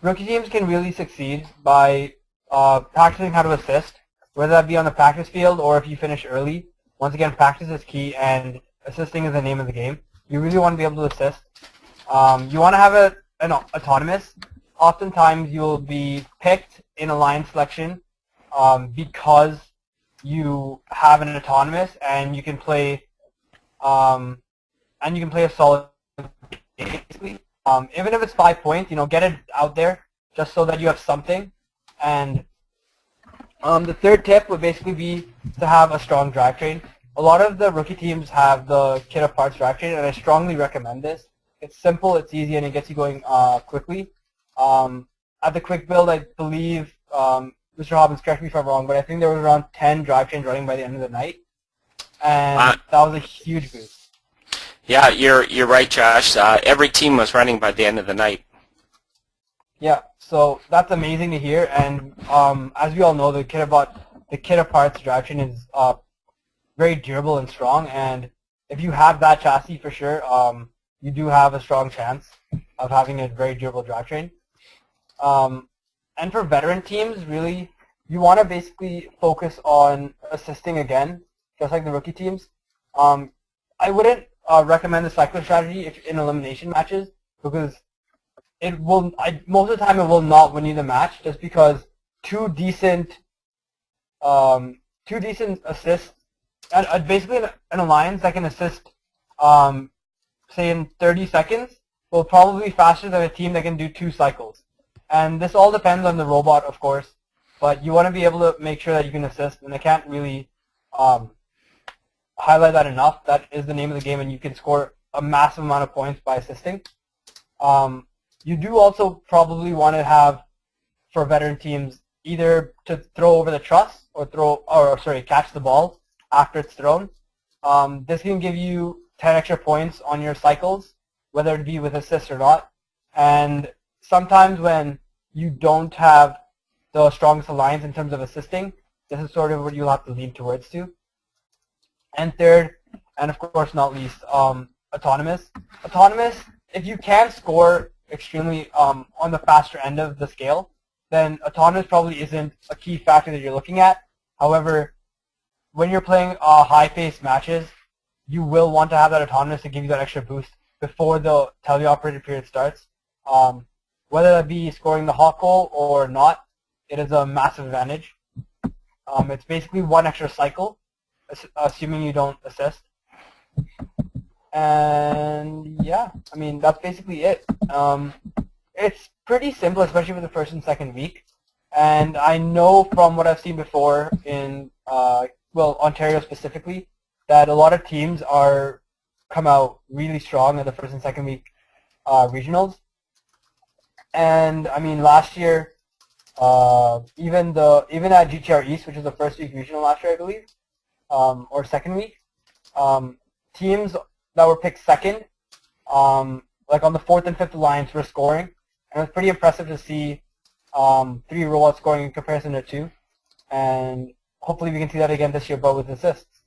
Rookie teams can really succeed by practicing how to assist, whether that be on the practice field or if you finish early. Once again, practice is key, and assisting is the name of the game. You really want to be able to assist. You want to have an autonomous. Oftentimes, you'll be picked in alliance selection because you have an autonomous, and you can play a solid game, basically. Even if it's 5 points, get it out there just so that you have something. And the third tip would basically be to have a strong drivetrain. A lot of the rookie teams have the kit of parts drivetrain, and I strongly recommend this. It's simple, it's easy, and it gets you going quickly. At the quick build, I believe, Mr. Hobbins, correct me if I'm wrong, but I think there was around 10 drivetrains running by the end of the night, and that was a huge boost. Yeah, you're right, Josh. Every team was running by the end of the night. Yeah, so that's amazing to hear, and as we all know, the kit of parts drivetrain is very durable and strong, and if you have that chassis, for sure, you do have a strong chance of having a very durable drivetrain. And for veteran teams, really, you want to basically focus on assisting again, just like the rookie teams. I wouldn't recommend the cycler strategy in elimination matches, because most of the time it will not win you the match, just because two decent assists, basically an alliance that can assist, say in 30 seconds, will probably be faster than a team that can do 2 cycles. And this all depends on the robot, of course, but you want to be able to make sure that you can assist, and I can't really highlight that enough. That is the name of the game, and you can score a massive amount of points by assisting. You do also probably want to have, for veteran teams, either to throw over the truss or catch the ball after it's thrown. This can give you 10 extra points on your cycles, whether it be with assist or not. And sometimes when you don't have the strongest alliance in terms of assisting, this is sort of what you'll have to lean towards to. And third, and of course not least, autonomous. Autonomous, if you can score extremely on the faster end of the scale, then autonomous probably isn't a key factor that you're looking at. However, when you're playing high-paced matches, you will want to have that autonomous to give you that extra boost before the teleoperated period starts. Whether that be scoring the hot goal or not, it is a massive advantage. It's basically 1 extra cycle, assuming you don't assist. And yeah, I mean, that's basically it. It's pretty simple, especially for the first and second week. And I know from what I've seen before in, Ontario specifically, that a lot of teams come out really strong at the first and second week regionals. And I mean, last year, even at GTR East, which was the first week regional last year, I believe, or second week, teams that were picked second, like on the 4th and 5th alliance, were scoring, and it was pretty impressive to see 3 robots scoring in comparison to 2, and hopefully we can see that again this year, but with assists.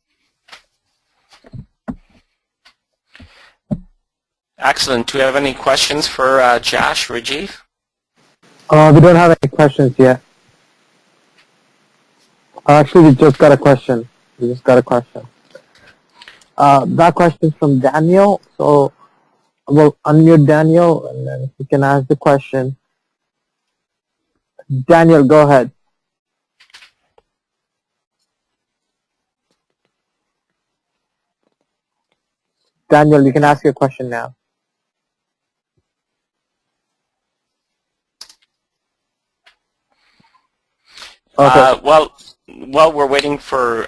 Excellent. Do you have any questions for Jash, Rajiv? We don't have any questions yet. Actually, we just got a question. That question is from Daniel. So we'll unmute Daniel, and then he can ask the question. Daniel, go ahead. Daniel, you can ask your question now. Okay. While we're waiting for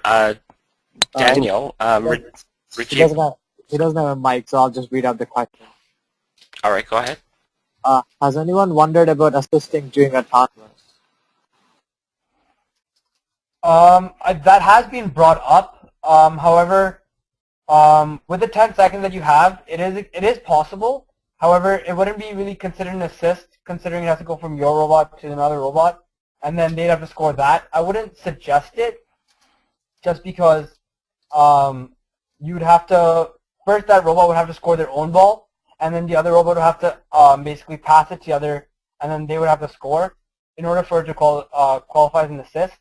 Daniel, Rajiv. He doesn't have a mic, so I'll just read out the question. All right, go ahead. Has anyone wondered about assisting during a tournament? That has been brought up. However, with the 10 seconds that you have, it is possible. However, it wouldn't be really considered an assist, considering it has to go from your robot to another robot, and then they'd have to score that. I wouldn't suggest it. just because you would have to, first that robot would have to score their own ball, and then the other robot would have to basically pass it to the other, and then they would have to score in order for it to qualify as an assist.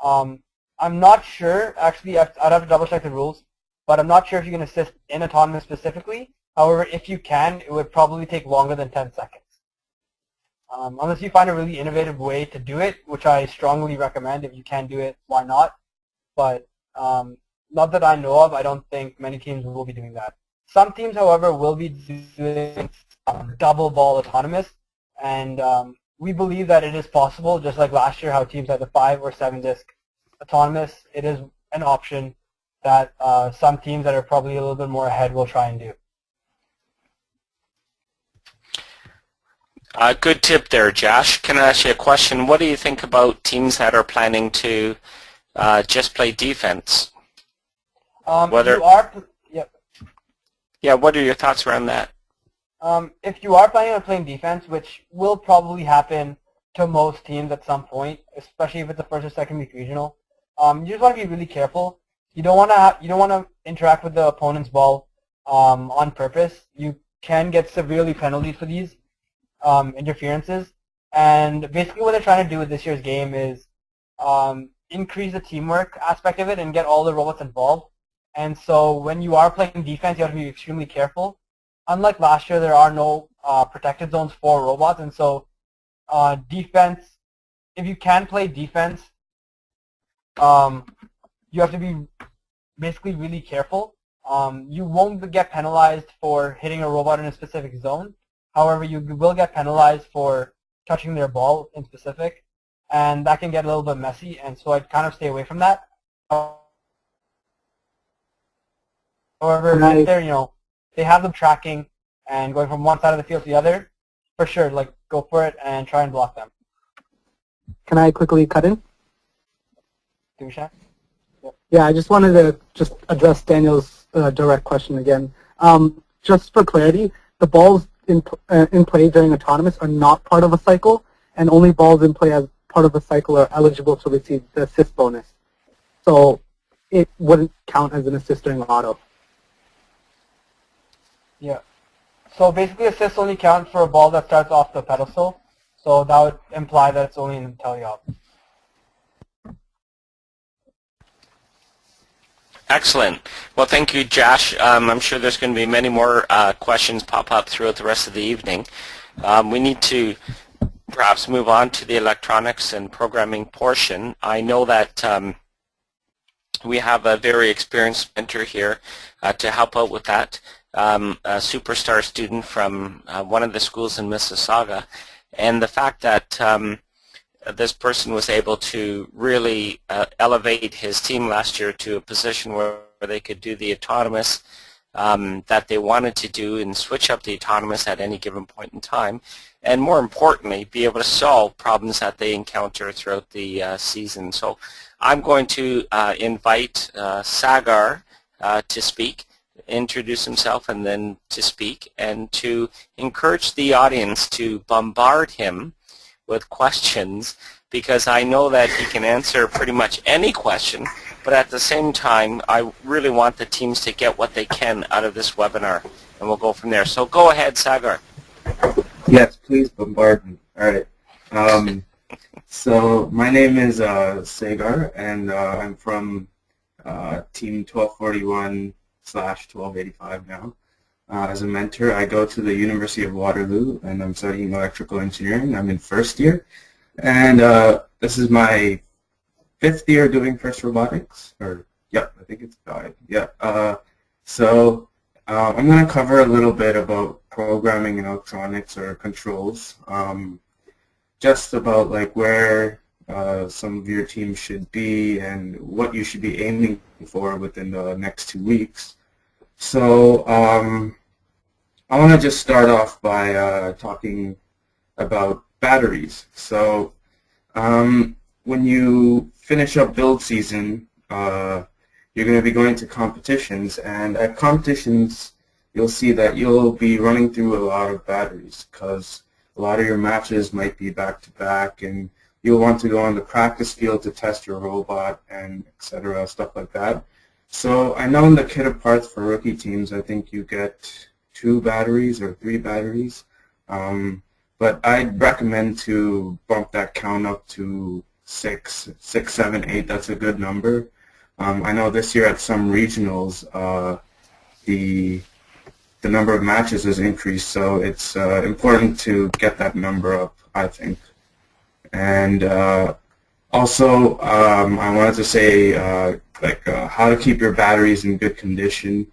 I'm not sure, actually, I'd have to double check the rules, but I'm not sure if you can assist in autonomous specifically. However, if you can, it would probably take longer than 10 seconds. Unless you find a really innovative way to do it, which I strongly recommend. If you can do it, why not? But not that I know of, I don't think many teams will be doing that. Some teams, however, will be doing double ball autonomous, and we believe that it is possible, just like last year how teams had the 5 or 7 disc autonomous. It is an option that some teams that are probably a little bit more ahead will try and do. Good tip there, Josh. Can I ask you a question? What do you think about teams that are planning to just play defense? Yeah, what are your thoughts around that? If you are planning on playing defense, which will probably happen to most teams at some point, especially if it's a first or second week regional, you just want to be really careful. You don't want to interact with the opponent's ball on purpose. You can get severely penalties for these interferences. And basically what they're trying to do with this year's game is increase the teamwork aspect of it and get all the robots involved. And so when you are playing defense, you have to be extremely careful. Unlike last year, there are no protected zones for robots, and so defense, if you can play defense, you have to be basically really careful. You won't get penalized for hitting a robot in a specific zone. However, you will get penalized for touching their ball in specific, and that can get a little bit messy, and so I'd kind of stay away from that. However, if they're, they have them tracking and going from one side of the field to the other, for sure, like, go for it and try and block them. Can I quickly cut in? Thuvishan? Yep. Yeah, I just wanted to just address Daniel's direct question again. Just for clarity, the balls in play during autonomous are not part of a cycle, and only balls in play as part of a cycle are eligible to receive the assist bonus. So it wouldn't count as an assist during auto. Yeah. So basically, assists only count for a ball that starts off the pedestal. So that would imply that it's only in the teleop. Excellent. Well, thank you, Josh. I'm sure there's going to be many more questions pop up throughout the rest of the evening. We need to perhaps move on to the electronics and programming portion. I know that we have a very experienced mentor here to help out with that. A superstar student from one of the schools in Mississauga, and the fact that this person was able to really elevate his team last year to a position where they could do the autonomous that they wanted to do and switch up the autonomous at any given point in time, and more importantly, be able to solve problems that they encounter throughout the season. So I'm going to invite Sagar to speak, introduce himself and then to speak, and to encourage the audience to bombard him with questions, because I know that he can answer pretty much any question, but at the same time I really want the teams to get what they can out of this webinar, and we'll go from there. So go ahead, Sagar. Yes, please bombard me. All right. So my name is Sagar, and I'm from Team 1241/1285 now. As a mentor, I go to the University of Waterloo, and I'm studying electrical engineering. I'm in first year, and this is my 5th year doing FIRST Robotics, or yeah, I think it's 5. Yeah. So I'm going to cover a little bit about programming and electronics or controls, just about like where some of your teams should be and what you should be aiming for within the next 2 weeks. So I want to just start off by talking about batteries. So when you finish up build season, you're going to be going to competitions, and at competitions you'll see that you'll be running through a lot of batteries because a lot of your matches might be back-to-back, and you'll want to go on the practice field to test your robot and etc. stuff like that. So I know in the kit of parts for rookie teams, I think you get 2 batteries or 3 batteries. But I'd recommend to bump that count up to 6, 7, 8. That's a good number. I know this year at some regionals, the number of matches has increased, so it's important to get that number up, I think. And also, I wanted to say how to keep your batteries in good condition.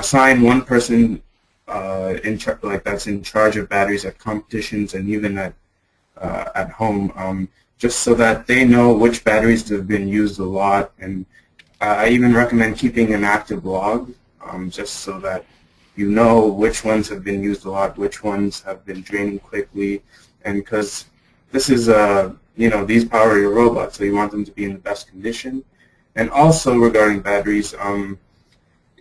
Assign one person that's in charge of batteries at competitions and even at home, just so that they know which batteries have been used a lot. And I even recommend keeping an active log, just so that you know which ones have been used a lot, which ones have been draining quickly, and because this is these power your robots, so you want them to be in the best condition. And also regarding batteries,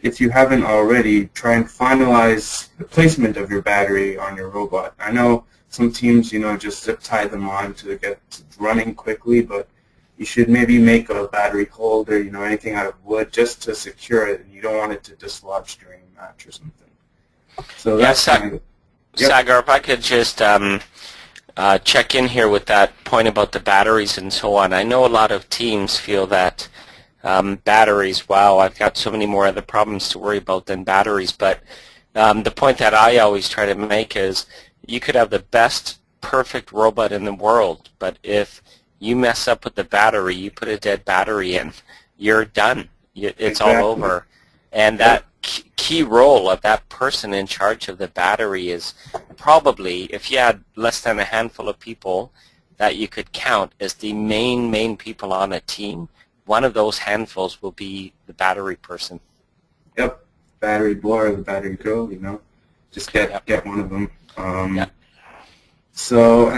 if you haven't already, try and finalize the placement of your battery on your robot. I know some teams, just zip tie them on to get running quickly, but you should maybe make a battery holder, anything out of wood, just to secure it, and you don't want it to dislodge during a match or something. So that's Sagar, if I could just check in here with that point about the batteries and so on. I know a lot of teams feel that batteries, wow, I've got so many more other problems to worry about than batteries, but the point that I always try to make is you could have the best perfect robot in the world, but if you mess up with the battery, you put a dead battery in, you're done. It's all over. And that key role of that person in charge of the battery is probably, if you had less than a handful of people that you could count as the main people on a team, one of those handfuls will be the battery person. Yep, battery boy or the battery girl, just get one of them. So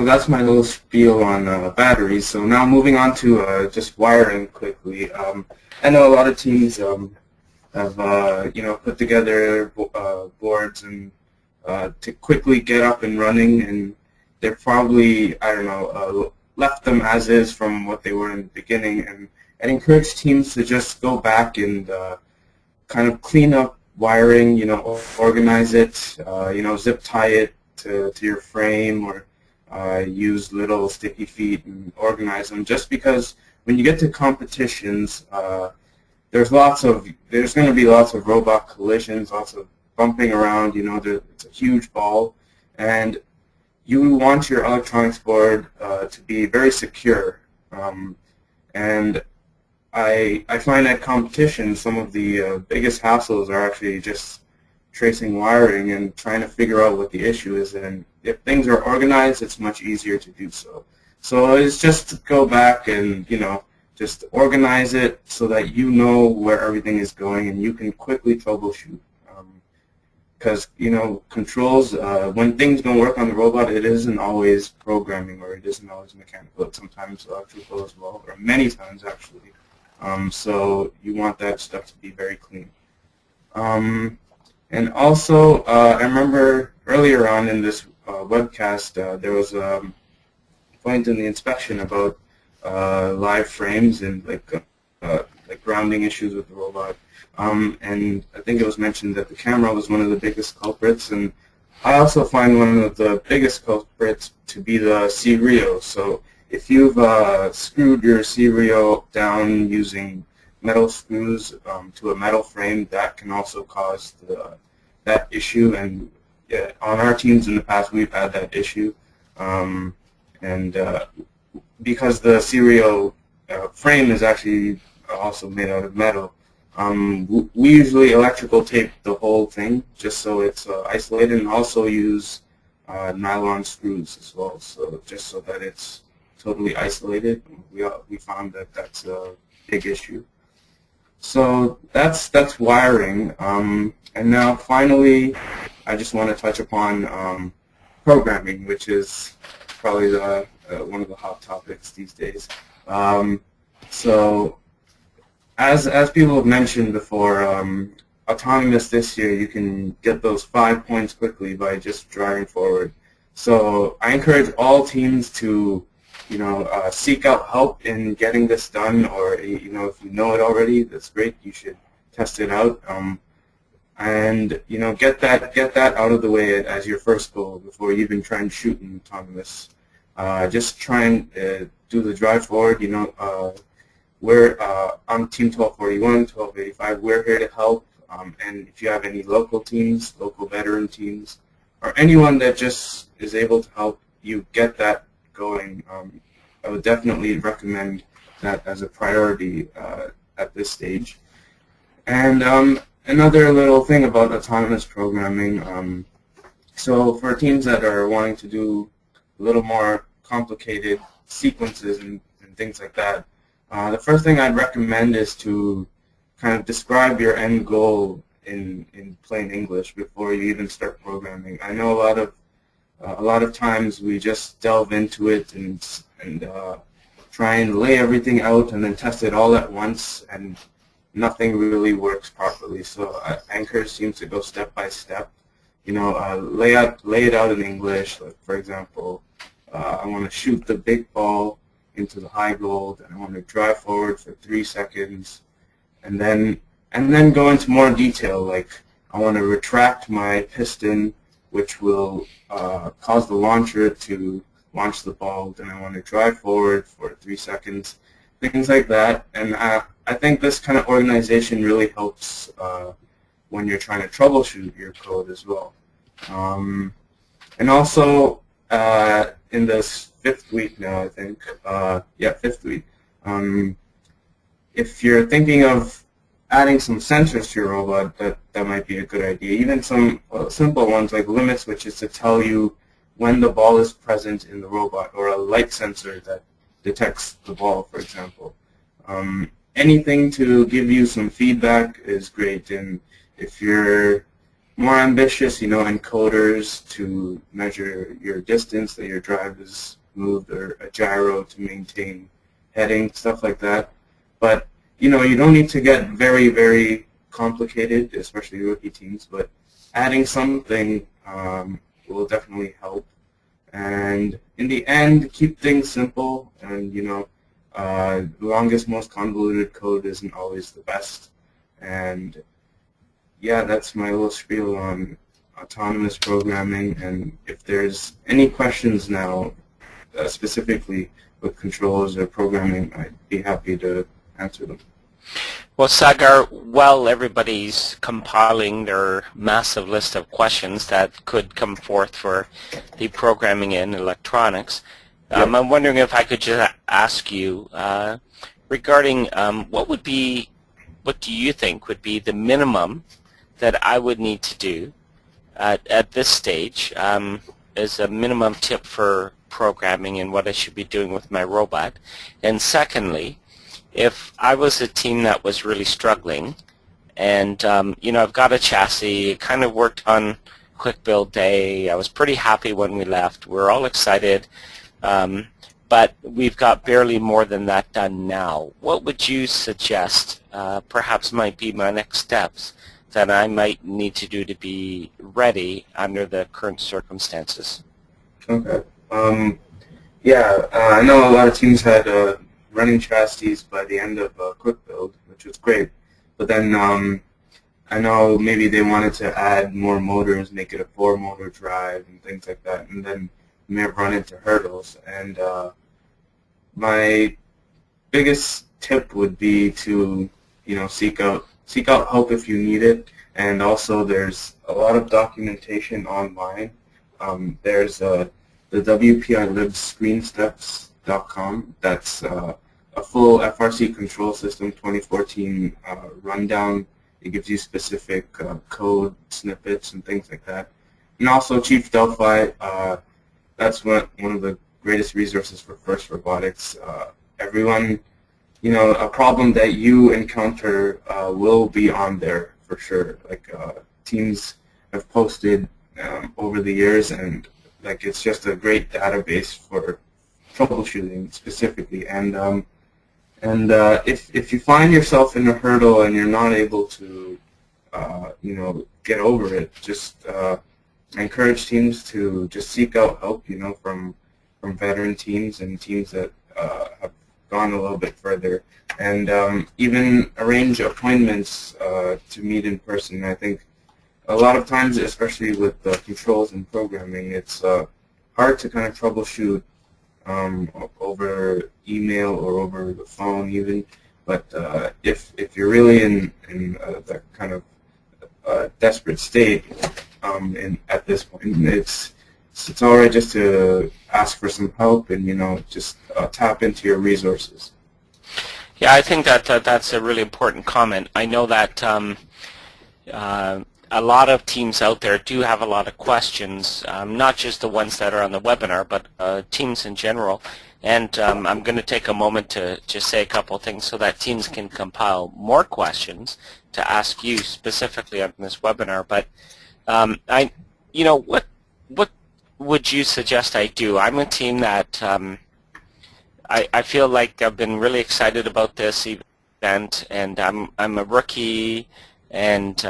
that's my little spiel on batteries. So now moving on to just wiring quickly. I know a lot of teams have put together boards and to quickly get up and running, and they're probably left them as is from what they were in the beginning. And I'd encourage teams to just go back and kind of clean up wiring, organize it, zip tie it to your frame, or use little sticky feet and organize them, just because when you get to competitions, there's going to be lots of robot collisions, lots of bumping around, it's a huge ball, and you want your electronics board to be very secure. And I find at competition some of the biggest hassles are actually just tracing wiring and trying to figure out what the issue is. And if things are organized, it's much easier to do so. So it's just to go back and, just organize it so that you know where everything is going and you can quickly troubleshoot. Because, controls, when things don't work on the robot, it isn't always programming or it isn't always mechanical. It's sometimes electrical as well, or many times actually. So you want that stuff to be very clean. And also, I remember earlier on in this webcast, there was a point in the inspection about live frames and like grounding issues with the robot. And I think it was mentioned that the camera was one of the biggest culprits, and I also find one of the biggest culprits to be the C-reel. So if you've screwed your C-reel down using metal screws to a metal frame, that can also cause that issue. And on our teams in the past, we've had that issue. Because the C-reel frame is actually also made out of metal, we usually electrical tape the whole thing just so it's isolated, and also use nylon screws as well, so just so that it's totally isolated. We found that that's a big issue. So that's wiring. And now finally, I just want to touch upon programming, which is probably one of the hot topics these days. So as people have mentioned before, autonomous this year, you can get those 5 points quickly by just driving forward. So I encourage all teams to, seek out help in getting this done, or if you know it already, that's great. You should test it out, and get that out of the way as your first goal before you even try and shoot an autonomous. Just try and do the drive forward. We're on Team 1241, 1285. We're here to help, and if you have any local teams, local veteran teams, or anyone that just is able to help you get that going, I would definitely recommend that as a priority at this stage. And another little thing about autonomous programming, so for teams that are wanting to do a little more complicated sequences and things like that, the first thing I'd recommend is to kind of describe your end goal in plain English before you even start programming. I know a lot of times we just delve into it and try and lay everything out and then test it all at once, and nothing really works properly. So I encourage teams to go step by step. Lay it out in English. Like, for example, I want to shoot the big ball into the high gold, and I want to drive forward for 3 seconds, and then go into more detail. Like, I want to retract my piston, which will cause the launcher to launch the ball, then I want to drive forward for 3 seconds, things like that. And I think this kind of organization really helps when you're trying to troubleshoot your code as well. And also, in this 5th week now, I think, 5th week, if you're thinking of adding some sensors to your robot, that might be a good idea. Even some simple ones like limit switches to tell you when the ball is present in the robot, or a light sensor that detects the ball, for example. Anything to give you some feedback is great, and if you're more ambitious, encoders to measure your distance that your drive is moved, or a gyro to maintain heading, stuff like that. But you don't need to get very, very complicated, especially rookie teams, but adding something will definitely help. And in the end, keep things simple, and the longest, most convoluted code isn't always the best. And yeah, that's my little spiel on autonomous programming. And if there's any questions now, specifically with controls or programming, I'd be happy to answer them. Well, Sagar, while everybody's compiling their massive list of questions that could come forth for the programming in electronics, I'm wondering if I could just ask you regarding what do you think would be the minimum that I would need to do at this stage as a minimum tip for programming and what I should be doing with my robot? And secondly, if I was a team that was really struggling, and I've got a chassis, kind of worked on quick build day, I was pretty happy when we left, we're all excited, but we've got barely more than that done now. What would you suggest perhaps might be my next steps that I might need to do to be ready under the current circumstances? Okay. I know a lot of teams had running chassis by the end of quick build, which was great. But then I know maybe they wanted to add more motors, make it a 4-motor drive and things like that, and then you may have run into hurdles. And my biggest tip would be to seek out help if you need it. And also, there's a lot of documentation online. There's the WPILibScreenSteps.com. That's a full FRC control system 2014 rundown. It gives you specific code snippets and things like that. And also Chief Delphi, that's one of the greatest resources for FIRST Robotics. Everyone, a problem that you encounter will be on there for sure. Like teams have posted over the years, and it's just a great database for troubleshooting specifically. And if you find yourself in a hurdle and you're not able to get over it, just I encourage teams to just seek out help from from veteran teams and teams that have gone a little bit further, and even arrange appointments to meet in person. I think a lot of times, especially with controls and programming, it's hard to kind of troubleshoot over email or over the phone even. But if you're really in that kind of desperate state at this point, it's all right just to ask for some help and just tap into your resources. Yeah, I think that that's a really important comment. I know that a lot of teams out there do have a lot of questions, not just the ones that are on the webinar, but teams in general. And I'm going to take a moment to just say a couple of things so that teams can compile more questions to ask you specifically on this webinar. But what would you suggest I do? I'm a team that I feel like I've been really excited about this event, and I'm a rookie, and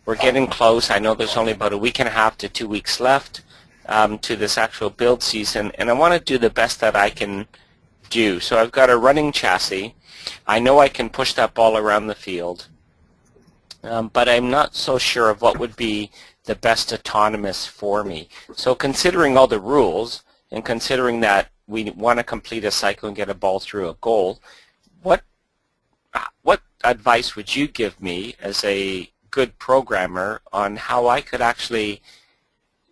we're getting close. I know there's only about a week and a half to 2 weeks left to this actual build season, and I want to do the best that I can do. So I've got a running chassis. I know I can push that ball around the field, but I'm not so sure of what would be the best autonomous for me. So considering all the rules and considering that we want to complete a cycle and get a ball through a goal, what advice would you give me as a good programmer on how I could actually,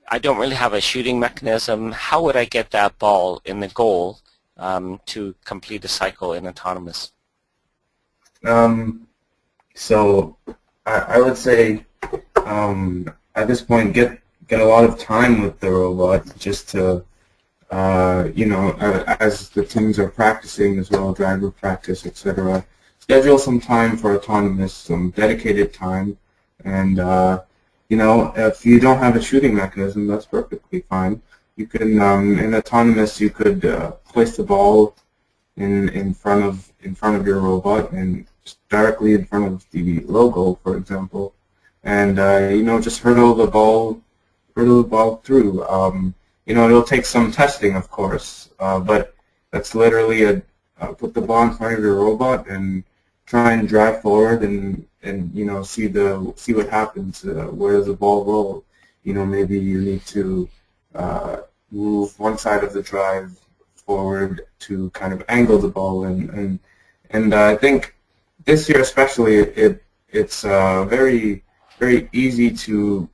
I don't really have a shooting mechanism, how would I get that ball in the goal to complete a cycle in autonomous? So I would say at this point get a lot of time with the robot just to as the teams are practicing as well, driver practice, etc. Schedule some time for autonomous, some dedicated time, and if you don't have a shooting mechanism, that's perfectly fine. You can in autonomous you could place the ball in front of your robot and just directly in front of the logo, for example, and just hurdle the ball through. It'll take some testing, of course, but that's literally put the ball in front of your robot and try and drive forward and see what happens. Where does the ball roll? Maybe you need to move one side of the drive forward to kind of angle the ball, and I think this year especially it's very easy to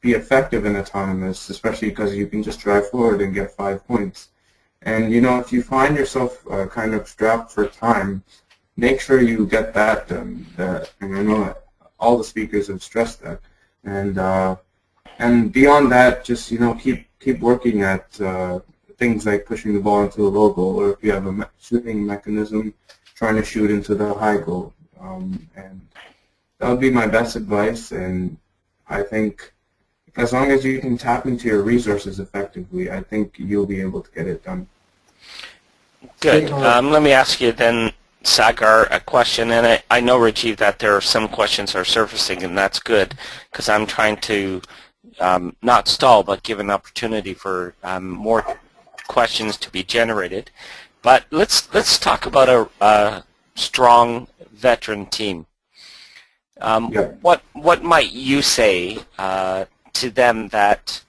be effective in autonomous, especially because you can just drive forward and get 5 points. And if you find yourself kind of strapped for time, make sure you get that done. And I know all the speakers have stressed that. And beyond that, just keep working at things like pushing the ball into the low goal, or if you have a shooting mechanism, trying to shoot into the high goal. And that would be my best advice. And I think as long as you can tap into your resources effectively, I think you'll be able to get it done. Good. Let me ask you then, Sagar, a question, and I know, Rajiv, that there are some questions are surfacing, and that's good, because I'm trying to not stall, but give an opportunity for more questions to be generated. But let's talk about a strong veteran team. Yeah. What might you say to them that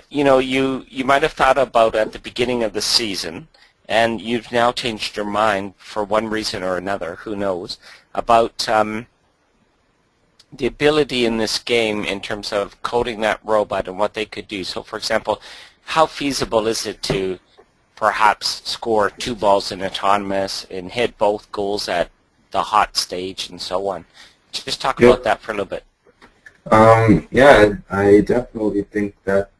you might have thought about at the beginning of the season, and you've now changed your mind for one reason or another, who knows, about the ability in this game in terms of coding that robot and what they could do. So, for example, how feasible is it to perhaps score 2 balls in autonomous and hit both goals at the hot stage and so on? Just talk about that for a little bit. Yeah, I definitely think that's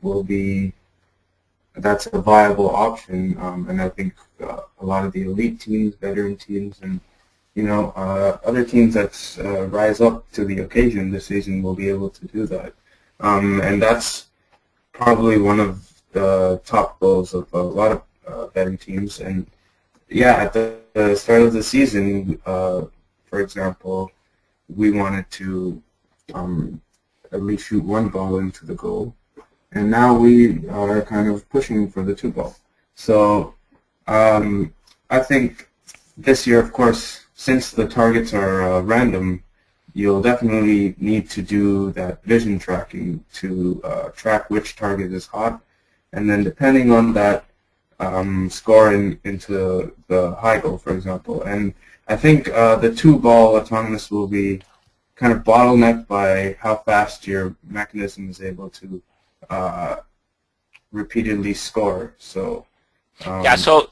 a viable option, and I think a lot of the elite teams, veteran teams, and other teams that rise up to the occasion this season will be able to do that. And that's probably one of the top goals of a lot of veteran teams. And yeah, at the start of the season, for example, we wanted to at least shoot 1 ball into the goal, and now we are kind of pushing for the 2 ball. So I think this year, of course, since the targets are random, you'll definitely need to do that vision tracking to track which target is hot, and then depending on that, score into the high goal, for example. And I think the two-ball autonomous will be kind of bottlenecked by how fast your mechanism is able to repeatedly score. So yeah, so,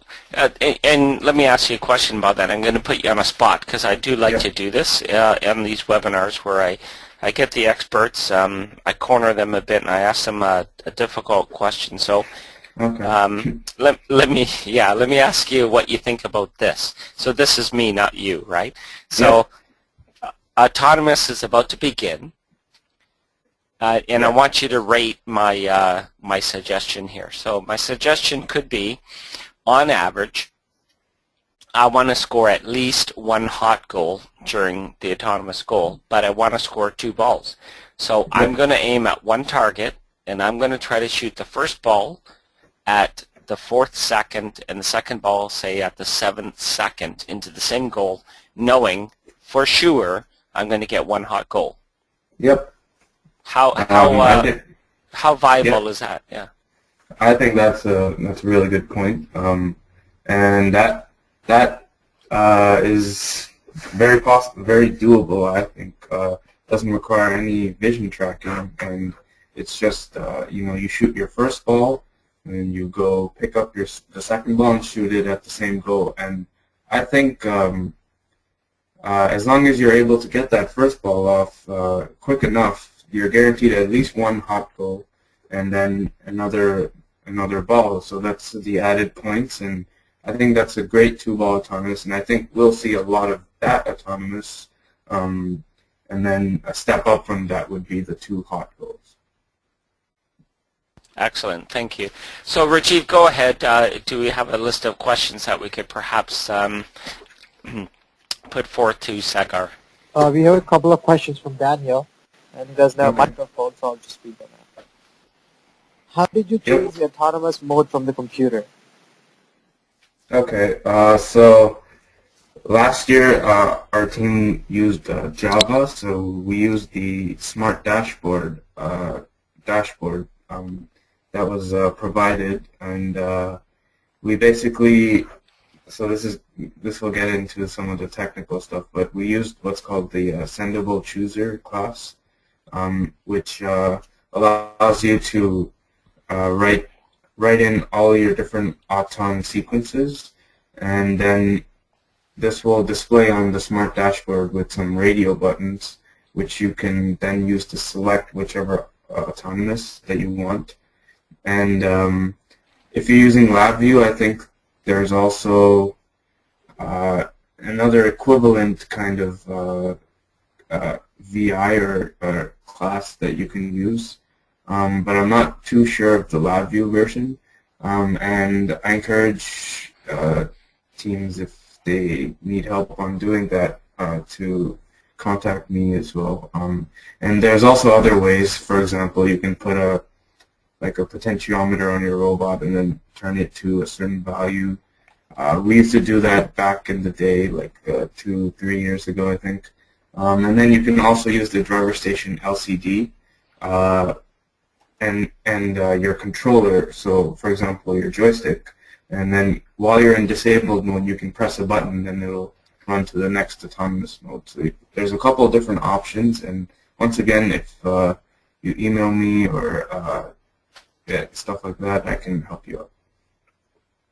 and let me ask you a question about that. I'm going to put you on a spot because I do like to do this in these webinars where I get the experts, I corner them a bit, and I ask them a difficult question. So let me ask you what you think about this. So this is me, not you, right? So autonomous is about to begin. And I want you to rate my my suggestion here. So my suggestion could be, on average, I want to score at least one hot goal during the autonomous goal, but I want to score 2 balls. So I'm going to aim at one target, and I'm going to try to shoot the first ball at the 4th second, and the second ball, say, at the 7th second into the same goal, knowing for sure I'm going to get one hot goal. Yep. How viable is that? Yeah. I think that's a really good point, and that is very possible, very doable. I think doesn't require any vision tracking, and it's just you shoot your first ball, and you go pick up the second ball and shoot it at the same goal. And I think as long as you're able to get that first ball off quick enough, you're guaranteed at least one hot goal, and then another ball. So that's the added points, and I think that's a great 2-ball autonomous, and I think we'll see a lot of that autonomous. And then a step up from that would be the 2 hot goals. Excellent, thank you. So Rajiv, go ahead. Do we have a list of questions that we could perhaps put forth to Sagar? We have a couple of questions from Daniel, and there's no microphone, so I'll just read them out. How did you choose the autonomous mode from the computer? Okay, so last year our team used Java, so we used the Smart Dashboard that was provided, and we basically, so this will get into some of the technical stuff, but we used what's called the Sendable Chooser class, which allows you to write in all your different auton sequences, and then this will display on the Smart Dashboard with some radio buttons, which you can then use to select whichever autonomous that you want. And if you're using LabVIEW, I think there's also another equivalent kind of VI or class that you can use, but I'm not too sure of the LabVIEW version, and I encourage teams, if they need help on doing that, to contact me as well. And there's also other ways. For example, you can put a potentiometer on your robot and then turn it to a certain value. We used to do that back in the day, like 2-3 years ago, I think. And then you can also use the driver station LCD and your controller, so for example your joystick, and then while you're in disabled mode you can press a button and it'll run to the next autonomous mode. So there's a couple of different options, and once again, if you email me or stuff like that, I can help you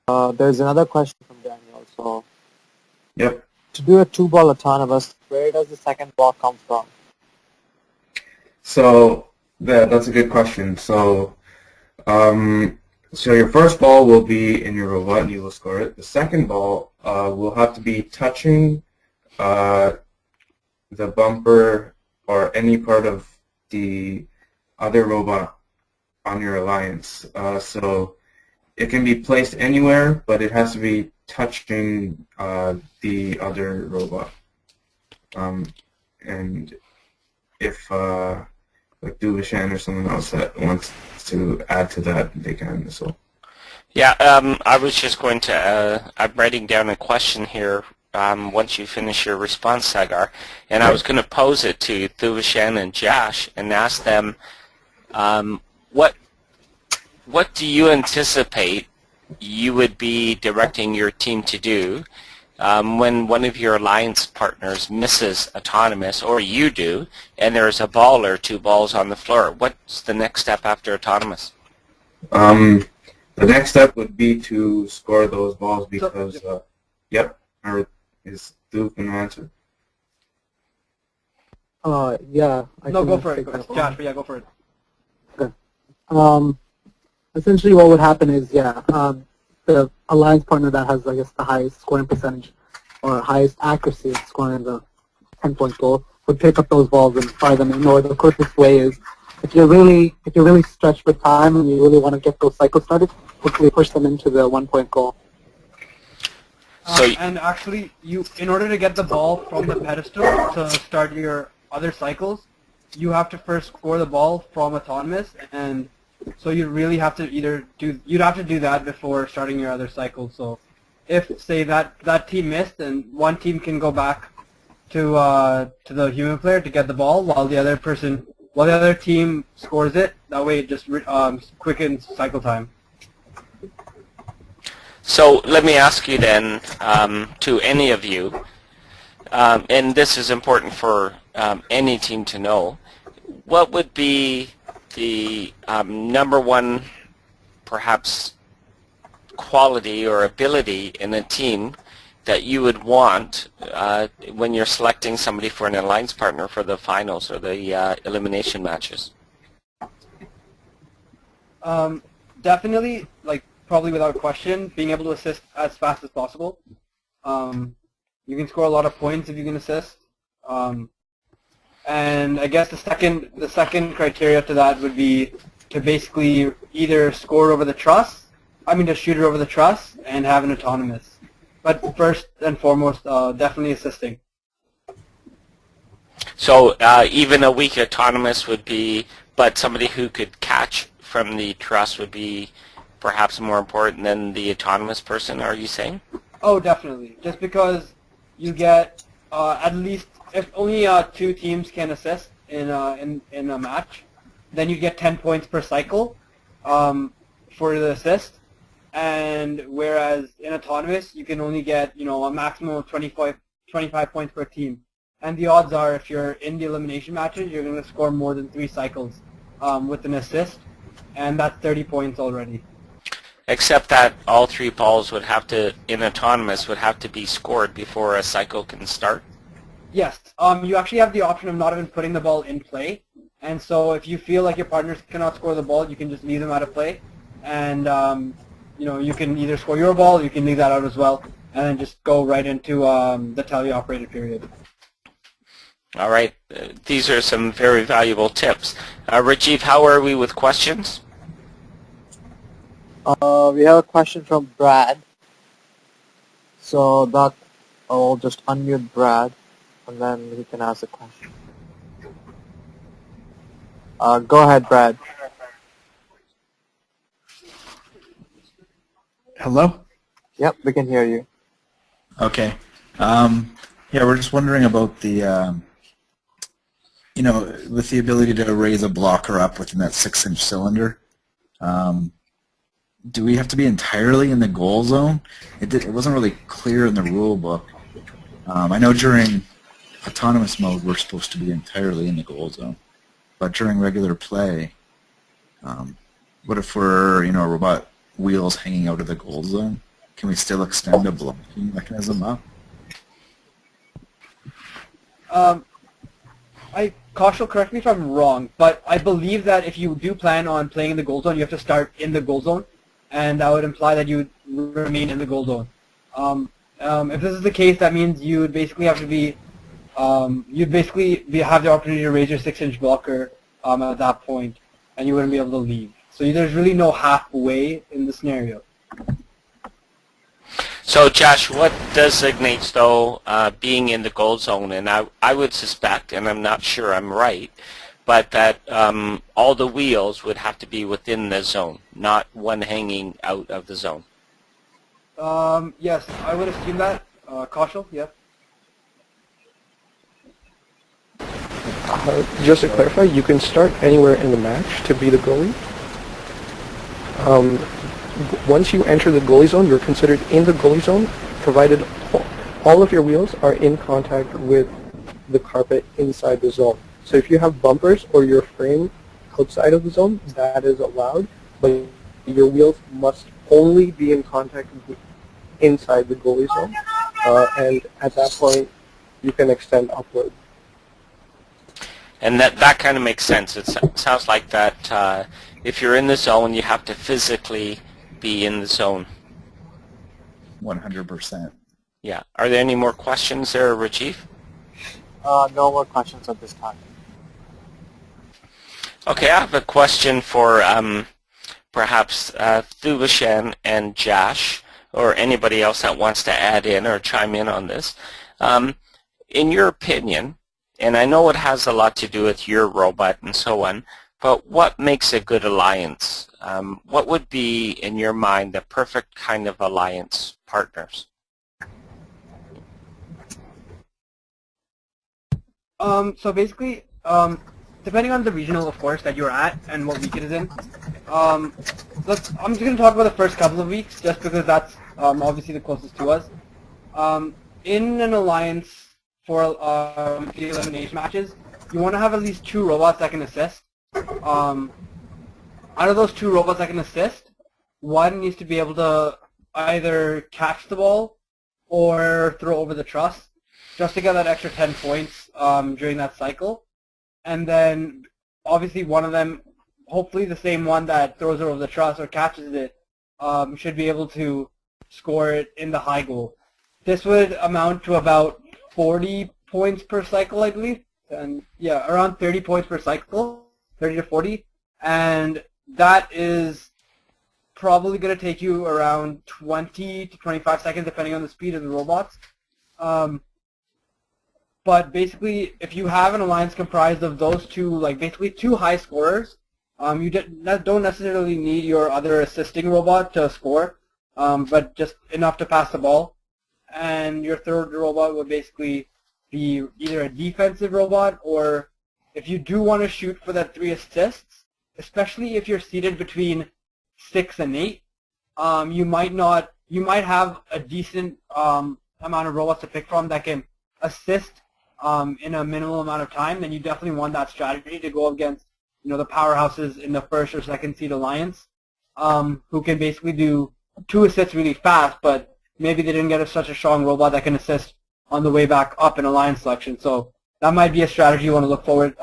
out. There's another question from Daniel. So, yep. To do a 2-ball autonomous, where does the second ball come from? So that's a good question. So so your first ball will be in your robot and you will score it. The second ball will have to be touching the bumper or any part of the other robot on your alliance. So it can be placed anywhere, but it has to be touching the other robot. And if like Thuvishan or someone else that wants to add to that, they can as well. Yeah, I was just going to, I'm writing down a question here once you finish your response, Sagar, and I was going to pose it to Thuvishan and Jash and ask them, what do you anticipate you would be directing your team to do when one of your alliance partners misses autonomous, or you do, and there's a ball or two balls on the floor? What's the next step after autonomous? The next step would be to score those balls because, yep, or is Duke going to answer? Yeah. No, go for it. Josh, yeah, go for it. Okay. Essentially what would happen is, the alliance partner that has, I guess, the highest scoring percentage or highest accuracy of scoring the 10-point goal would pick up those balls and fire them in. Or the quickest way is, if you're really stretched for time and you really want to get those cycles started, quickly push them into the 1-point goal. And actually, in order to get the ball from the pedestal to start your other cycles, you have to first score the ball from autonomous, and so you really have to you'd have to do that before starting your other cycle. So if, say, that team missed, then one team can go back to the human player to get the ball while the other team scores it. That way it just quickens cycle time. So let me ask you then, to any of you, and this is important for any team to know, what would be the number one, perhaps, quality or ability in a team that you would want when you're selecting somebody for an alliance partner for the finals or the elimination matches? Definitely, probably without question, being able to assist as fast as possible. You can score a lot of points if you can assist. And I guess the second criteria to that would be to basically either score over the truss, to shoot it over the truss and have an autonomous. But first and foremost, definitely assisting. So even a weak autonomous would be, but somebody who could catch from the truss would be perhaps more important than the autonomous person, are you saying? Oh, definitely. Just because you get at least, if only 2 teams can assist in a match, then you get 10 points per cycle for the assist. And whereas in autonomous, you can only get a maximum of 25 points per team. And the odds are, if you're in the elimination matches, you're going to score more than 3 cycles with an assist, and that's 30 points already. Except that all 3 balls would have to, in autonomous, would have to be scored before a cycle can start? Yes. You actually have the option of not even putting the ball in play. And so if you feel like your partners cannot score the ball, you can just leave them out of play. And, you can either score your ball, you can leave that out as well, and then just go right into the teleoperated period. All right. These are some very valuable tips. Rajiv, how are we with questions? We have a question from Brad. So that I'll just unmute Brad, and then he can ask a question. Go ahead, Brad. Hello? Yep, we can hear you. Okay. Yeah, we're just wondering about the, with the ability to raise a blocker up within that 6-inch cylinder. Do we have to be entirely in the goal zone? It wasn't really clear in the rule book. I know during autonomous mode we're supposed to be entirely in the goal zone, but during regular play, what if we're, robot wheels hanging out of the goal zone? Can we still extend a blocking mechanism up? Kaushal, correct me if I'm wrong, but I believe that if you do plan on playing in the goal zone, you have to start in the goal zone, and that would imply that you would remain in the goal zone. If this is the case, that means you would basically have to be, have the opportunity to raise your 6-inch blocker at that point, and you wouldn't be able to leave. So there's really no halfway in the scenario. So, Josh, what designates, though, being in the goal zone? And I would suspect, and I'm not sure I'm right, but that all the wheels would have to be within the zone, not one hanging out of the zone. Yes, I would assume that. Kaushal, yeah. Just to clarify, you can start anywhere in the match to be the goalie. Once you enter the goalie zone, you're considered in the goalie zone, provided all of your wheels are in contact with the carpet inside the zone. So if you have bumpers or your frame outside of the zone, that is allowed, but your wheels must only be in contact inside the goalie zone, and at that point, you can extend upward. And that kind of makes sense. It sounds like that if you're in the zone, you have to physically be in the zone. 100%. Yeah. Are there any more questions there, Rajiv? No more questions at this time. Okay, I have a question for perhaps Thuvishan and Jash, or anybody else that wants to add in or chime in on this. In your opinion, and I know it has a lot to do with your robot and so on, but what makes a good alliance? What would be, in your mind, the perfect kind of alliance partners? So basically, depending on the regional, of course, that you're at and what week it is in, I'm just going to talk about the first couple of weeks, just because that's obviously the closest to us. In an alliance for the elimination matches, you want to have at least 2 robots that can assist. Out of those 2 robots that can assist, one needs to be able to either catch the ball or throw over the truss, just to get that extra 10 points during that cycle. And then, obviously, one of them, hopefully the same one that throws it over the truss or catches it, should be able to score it in the high goal. This would amount to about 40 points per cycle, I believe. And yeah, around 30 points per cycle, 30 to 40. And that is probably going to take you around 20 to 25 seconds, depending on the speed of the robots. But basically, if you have an alliance comprised of those 2, like basically 2 high scorers, you don't necessarily need your other assisting robot to score, but just enough to pass the ball. And your third robot would basically be either a defensive robot, or if you do want to shoot for that 3 assists, especially if you're seated between 6 and 8, you might have a decent amount of robots to pick from that can assist in a minimal amount of time. Then you definitely want that strategy to go against, the powerhouses in the first or second seed alliance, who can basically do 2 assists really fast, but maybe they didn't get such a strong robot that can assist on the way back up in alliance selection. So that might be a strategy you want to look forward,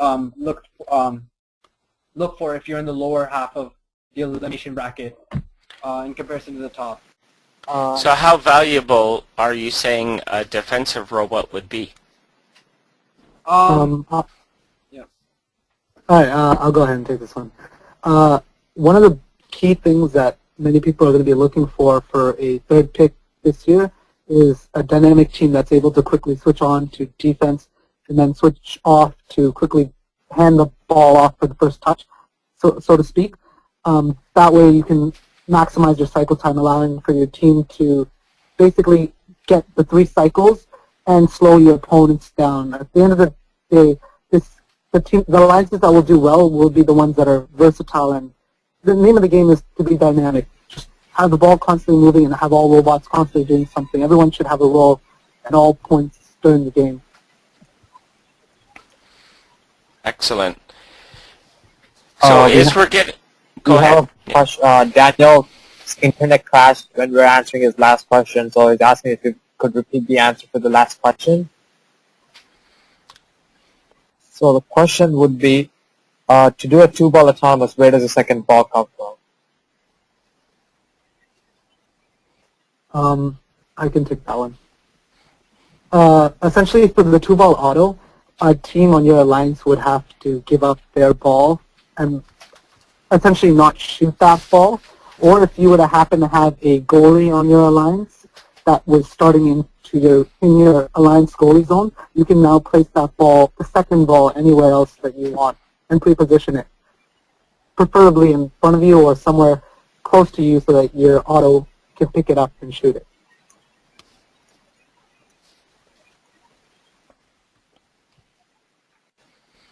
look for if you're in the lower half of the elimination bracket in comparison to the top. So how valuable are you saying a defensive robot would be? Yeah. All right, I'll go ahead and take this one. One of the key things that many people are going to be looking for a third pick this year is a dynamic team that's able to quickly switch on to defense and then switch off to quickly hand the ball off for the first touch, so to speak. That way you can maximize your cycle time, allowing for your team to basically get the 3 cycles and slow your opponents down. At the end of the day, the alliances that will do well will be the ones that are versatile, and the name of the game is to be dynamic. Just have the ball constantly moving and have all robots constantly doing something. Everyone should have a role at all points during the game. Excellent. So go ahead. Daniel's internet crashed when we were answering his last question, so he's asking if you could repeat the answer for the last question. So the question would be, to do a 2-ball autonomous, where does the second ball come from? I can take that one. Essentially, for the 2-ball auto, a team on your alliance would have to give up their ball and essentially not shoot that ball. Or if you were to happen to have a goalie on your alliance that was starting in your alliance goalie zone, you can now place that ball, the second ball, anywhere else that you want. and pre-position it, preferably in front of you or somewhere close to you so that your auto can pick it up and shoot it.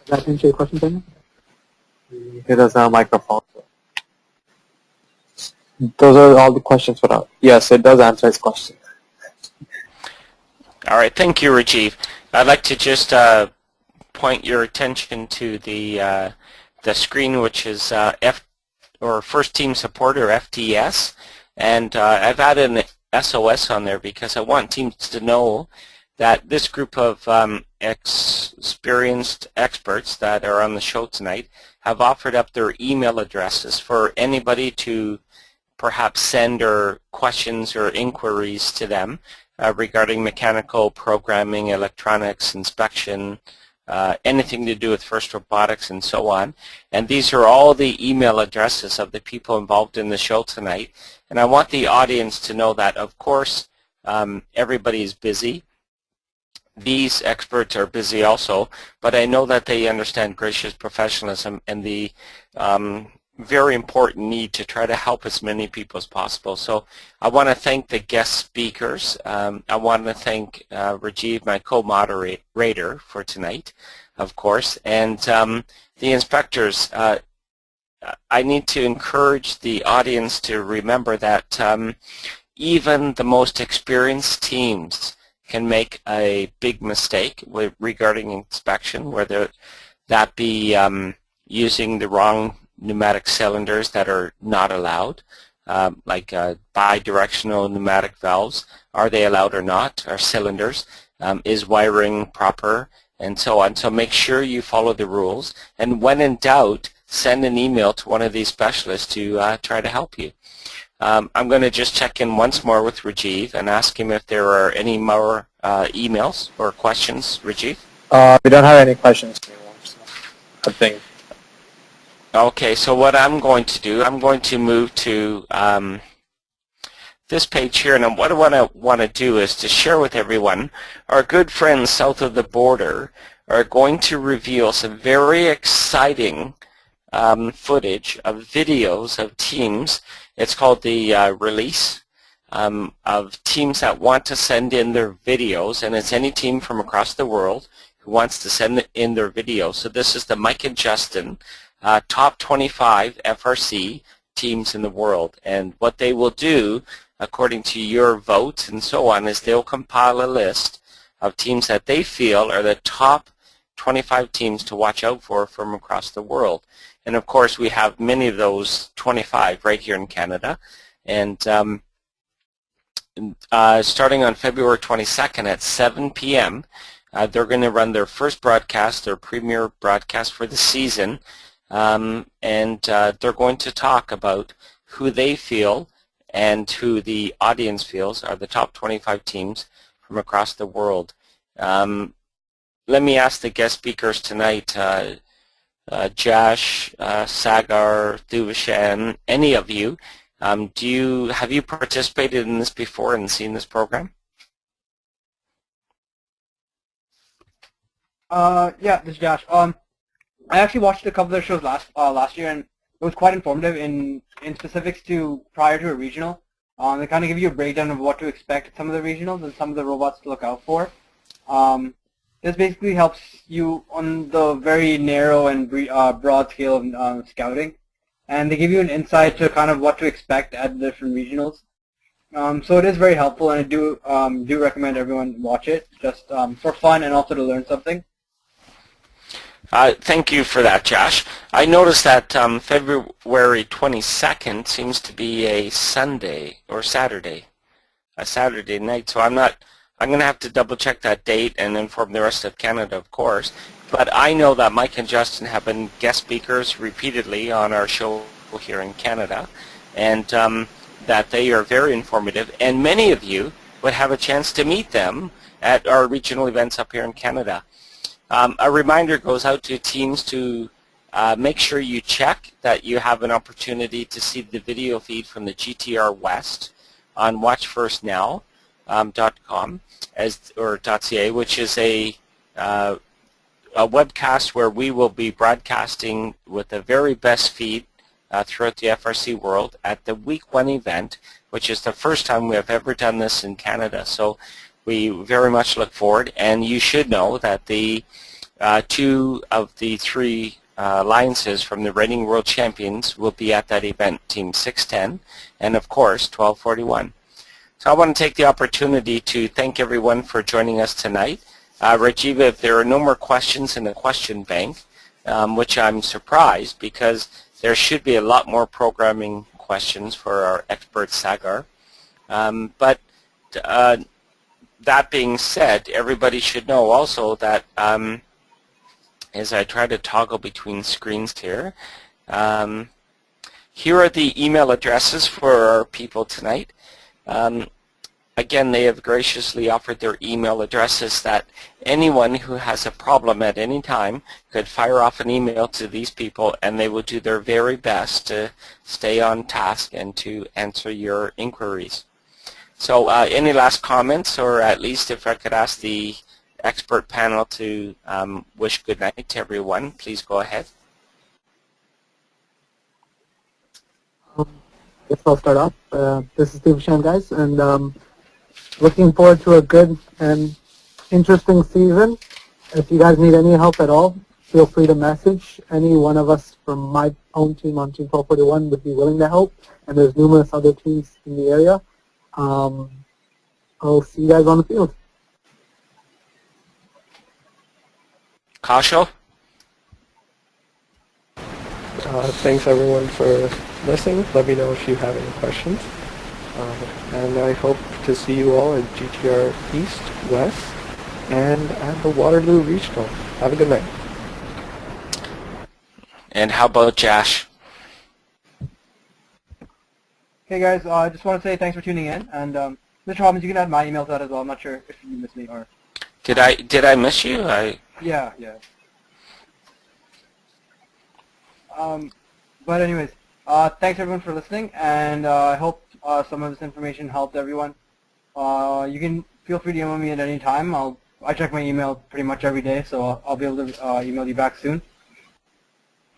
Does that answer your question, Daniel? It doesn't have a microphone. Those are all the questions for now. Yes, it does answer his question. All right, thank you, Rajiv. I'd like to just point your attention to the screen, which is First Team Support, or FTS, and I've added an SOS on there because I want teams to know that this group of experienced experts that are on the show tonight have offered up their email addresses for anybody to perhaps send or questions or inquiries to them regarding mechanical programming, electronics, inspection, anything to do with FIRST Robotics and so on. And these are all the email addresses of the people involved in the show tonight. And I want the audience to know that, of course, everybody is busy. These experts are busy also, but I know that they understand Gracious professionalism and the very important need to try to help as many people as possible. So I want to thank the guest speakers. I want to thank Rajiv, my co-moderator for tonight, of course, and the inspectors. I need to encourage the audience to remember that even the most experienced teams can make a big mistake regarding inspection, whether that be using the wrong pneumatic cylinders that are not allowed, like bi-directional pneumatic valves. Are they allowed or not? Are cylinders? Is wiring proper? And so on. So make sure you follow the rules. And when in doubt, send an email to one of these specialists to try to help you. I'm going to just check in once more with Rajiv and ask him if there are any more emails or questions. Rajiv? We don't have any questions anymore, so I think. Okay, so what I'm going to do, I'm going to move to this page here, and what I want to do is to share with everyone, our good friends south of the border are going to reveal some very exciting footage of videos of teams. It's called the release of teams that want to send in their videos, and it's any team from across the world who wants to send in their videos. So this is the Mike and Justin top 25 FRC teams in the world, and what they will do, according to your vote and so on, is they'll compile a list of teams that they feel are the top 25 teams to watch out for from across the world. And of course, we have many of those 25 right here in Canada. And starting on February 22nd at 7 p.m., they're going to run their first broadcast, their premiere broadcast for the season. And they're going to talk about who they feel and who the audience feels are the top 25 teams from across the world. Let me ask the guest speakers tonight, Jash, Sagar, Thuvishan, any of you, have you participated in this before and seen this program? Yeah, this is Josh. I actually watched a couple of their shows last year, and it was quite informative in specifics to prior to a regional. They kind of give you a breakdown of what to expect at some of the regionals and some of the robots to look out for. This basically helps you on the very narrow and broad scale of scouting, and they give you an insight to kind of what to expect at the different regionals. So it is very helpful, and I do recommend everyone watch it, just for fun and also to learn something. Thank you for that, Josh. I noticed that February 22nd seems to be a Sunday or Saturday, a Saturday night. So I'm going to have to double check that date and inform the rest of Canada, of course. But I know that Mike and Justin have been guest speakers repeatedly on our show here in Canada, and that they are very informative. And many of you would have a chance to meet them at our regional events up here in Canada. A reminder goes out to teams to make sure you check that you have an opportunity to see the video feed from the GTR West on watchfirstnow.com or .ca, which is a webcast where we will be broadcasting with the very best feed throughout the FRC world at the Week 1 event, which is the first time we have ever done this in Canada. So we very much look forward, and you should know that the 2 of the 3 alliances from the reigning world champions will be at that event, Team 610 and of course 1241. So I want to take the opportunity to thank everyone for joining us tonight. Rajiva, if there are no more questions in the question bank, which I'm surprised because there should be a lot more programming questions for our expert Sagar. But that being said, everybody should know also that as I try to toggle between screens here, here are the email addresses for our people tonight. Again, they have graciously offered their email addresses that anyone who has a problem at any time could fire off an email to these people, and they will do their very best to stay on task and to answer your inquiries. So any last comments, or at least if I could ask the expert panel to wish good night to everyone, please go ahead. Guess I'll start off. This is Thuvishan, guys, and looking forward to a good and interesting season. If you guys need any help at all, feel free to message. Any one of us from my own team on Team 1241 would be willing to help, and there's numerous other teams in the area. I'll see you guys on the field. Kaushal? Thanks everyone for listening. Let me know if you have any questions. And I hope to see you all at GTR East, West, and at the Waterloo Regional. Have a good night. And how about Jash? Hey guys, I just want to say thanks for tuning in, and Mr. Robbins, you can add my email to that as well. I'm not sure if you missed me or. Did I miss you? Yeah. But anyways, thanks everyone for listening, and I hope some of this information helped everyone. You can feel free to email me at any time. I check my email pretty much every day, so I'll be able to email you back soon.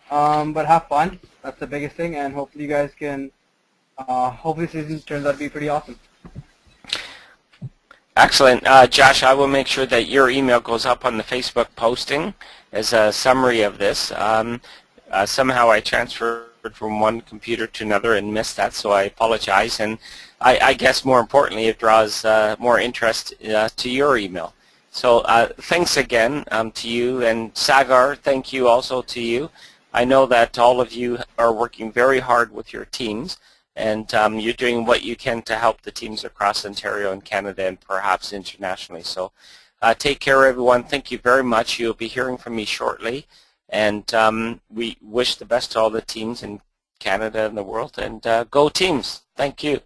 But have fun. That's the biggest thing, and hopefully you guys can. Hopefully the season turns out to be pretty awesome. Excellent. Josh, I will make sure that your email goes up on the Facebook posting as a summary of this. Somehow I transferred from one computer to another and missed that, so I apologize. And I guess more importantly, it draws more interest to your email. So thanks again to you. And Sagar, thank you also to you. I know that all of you are working very hard with your teams, and you're doing what you can to help the teams across Ontario and Canada and perhaps internationally. So take care, everyone. Thank you very much. You'll be hearing from me shortly. And we wish the best to all the teams in Canada and the world. And go teams. Thank you.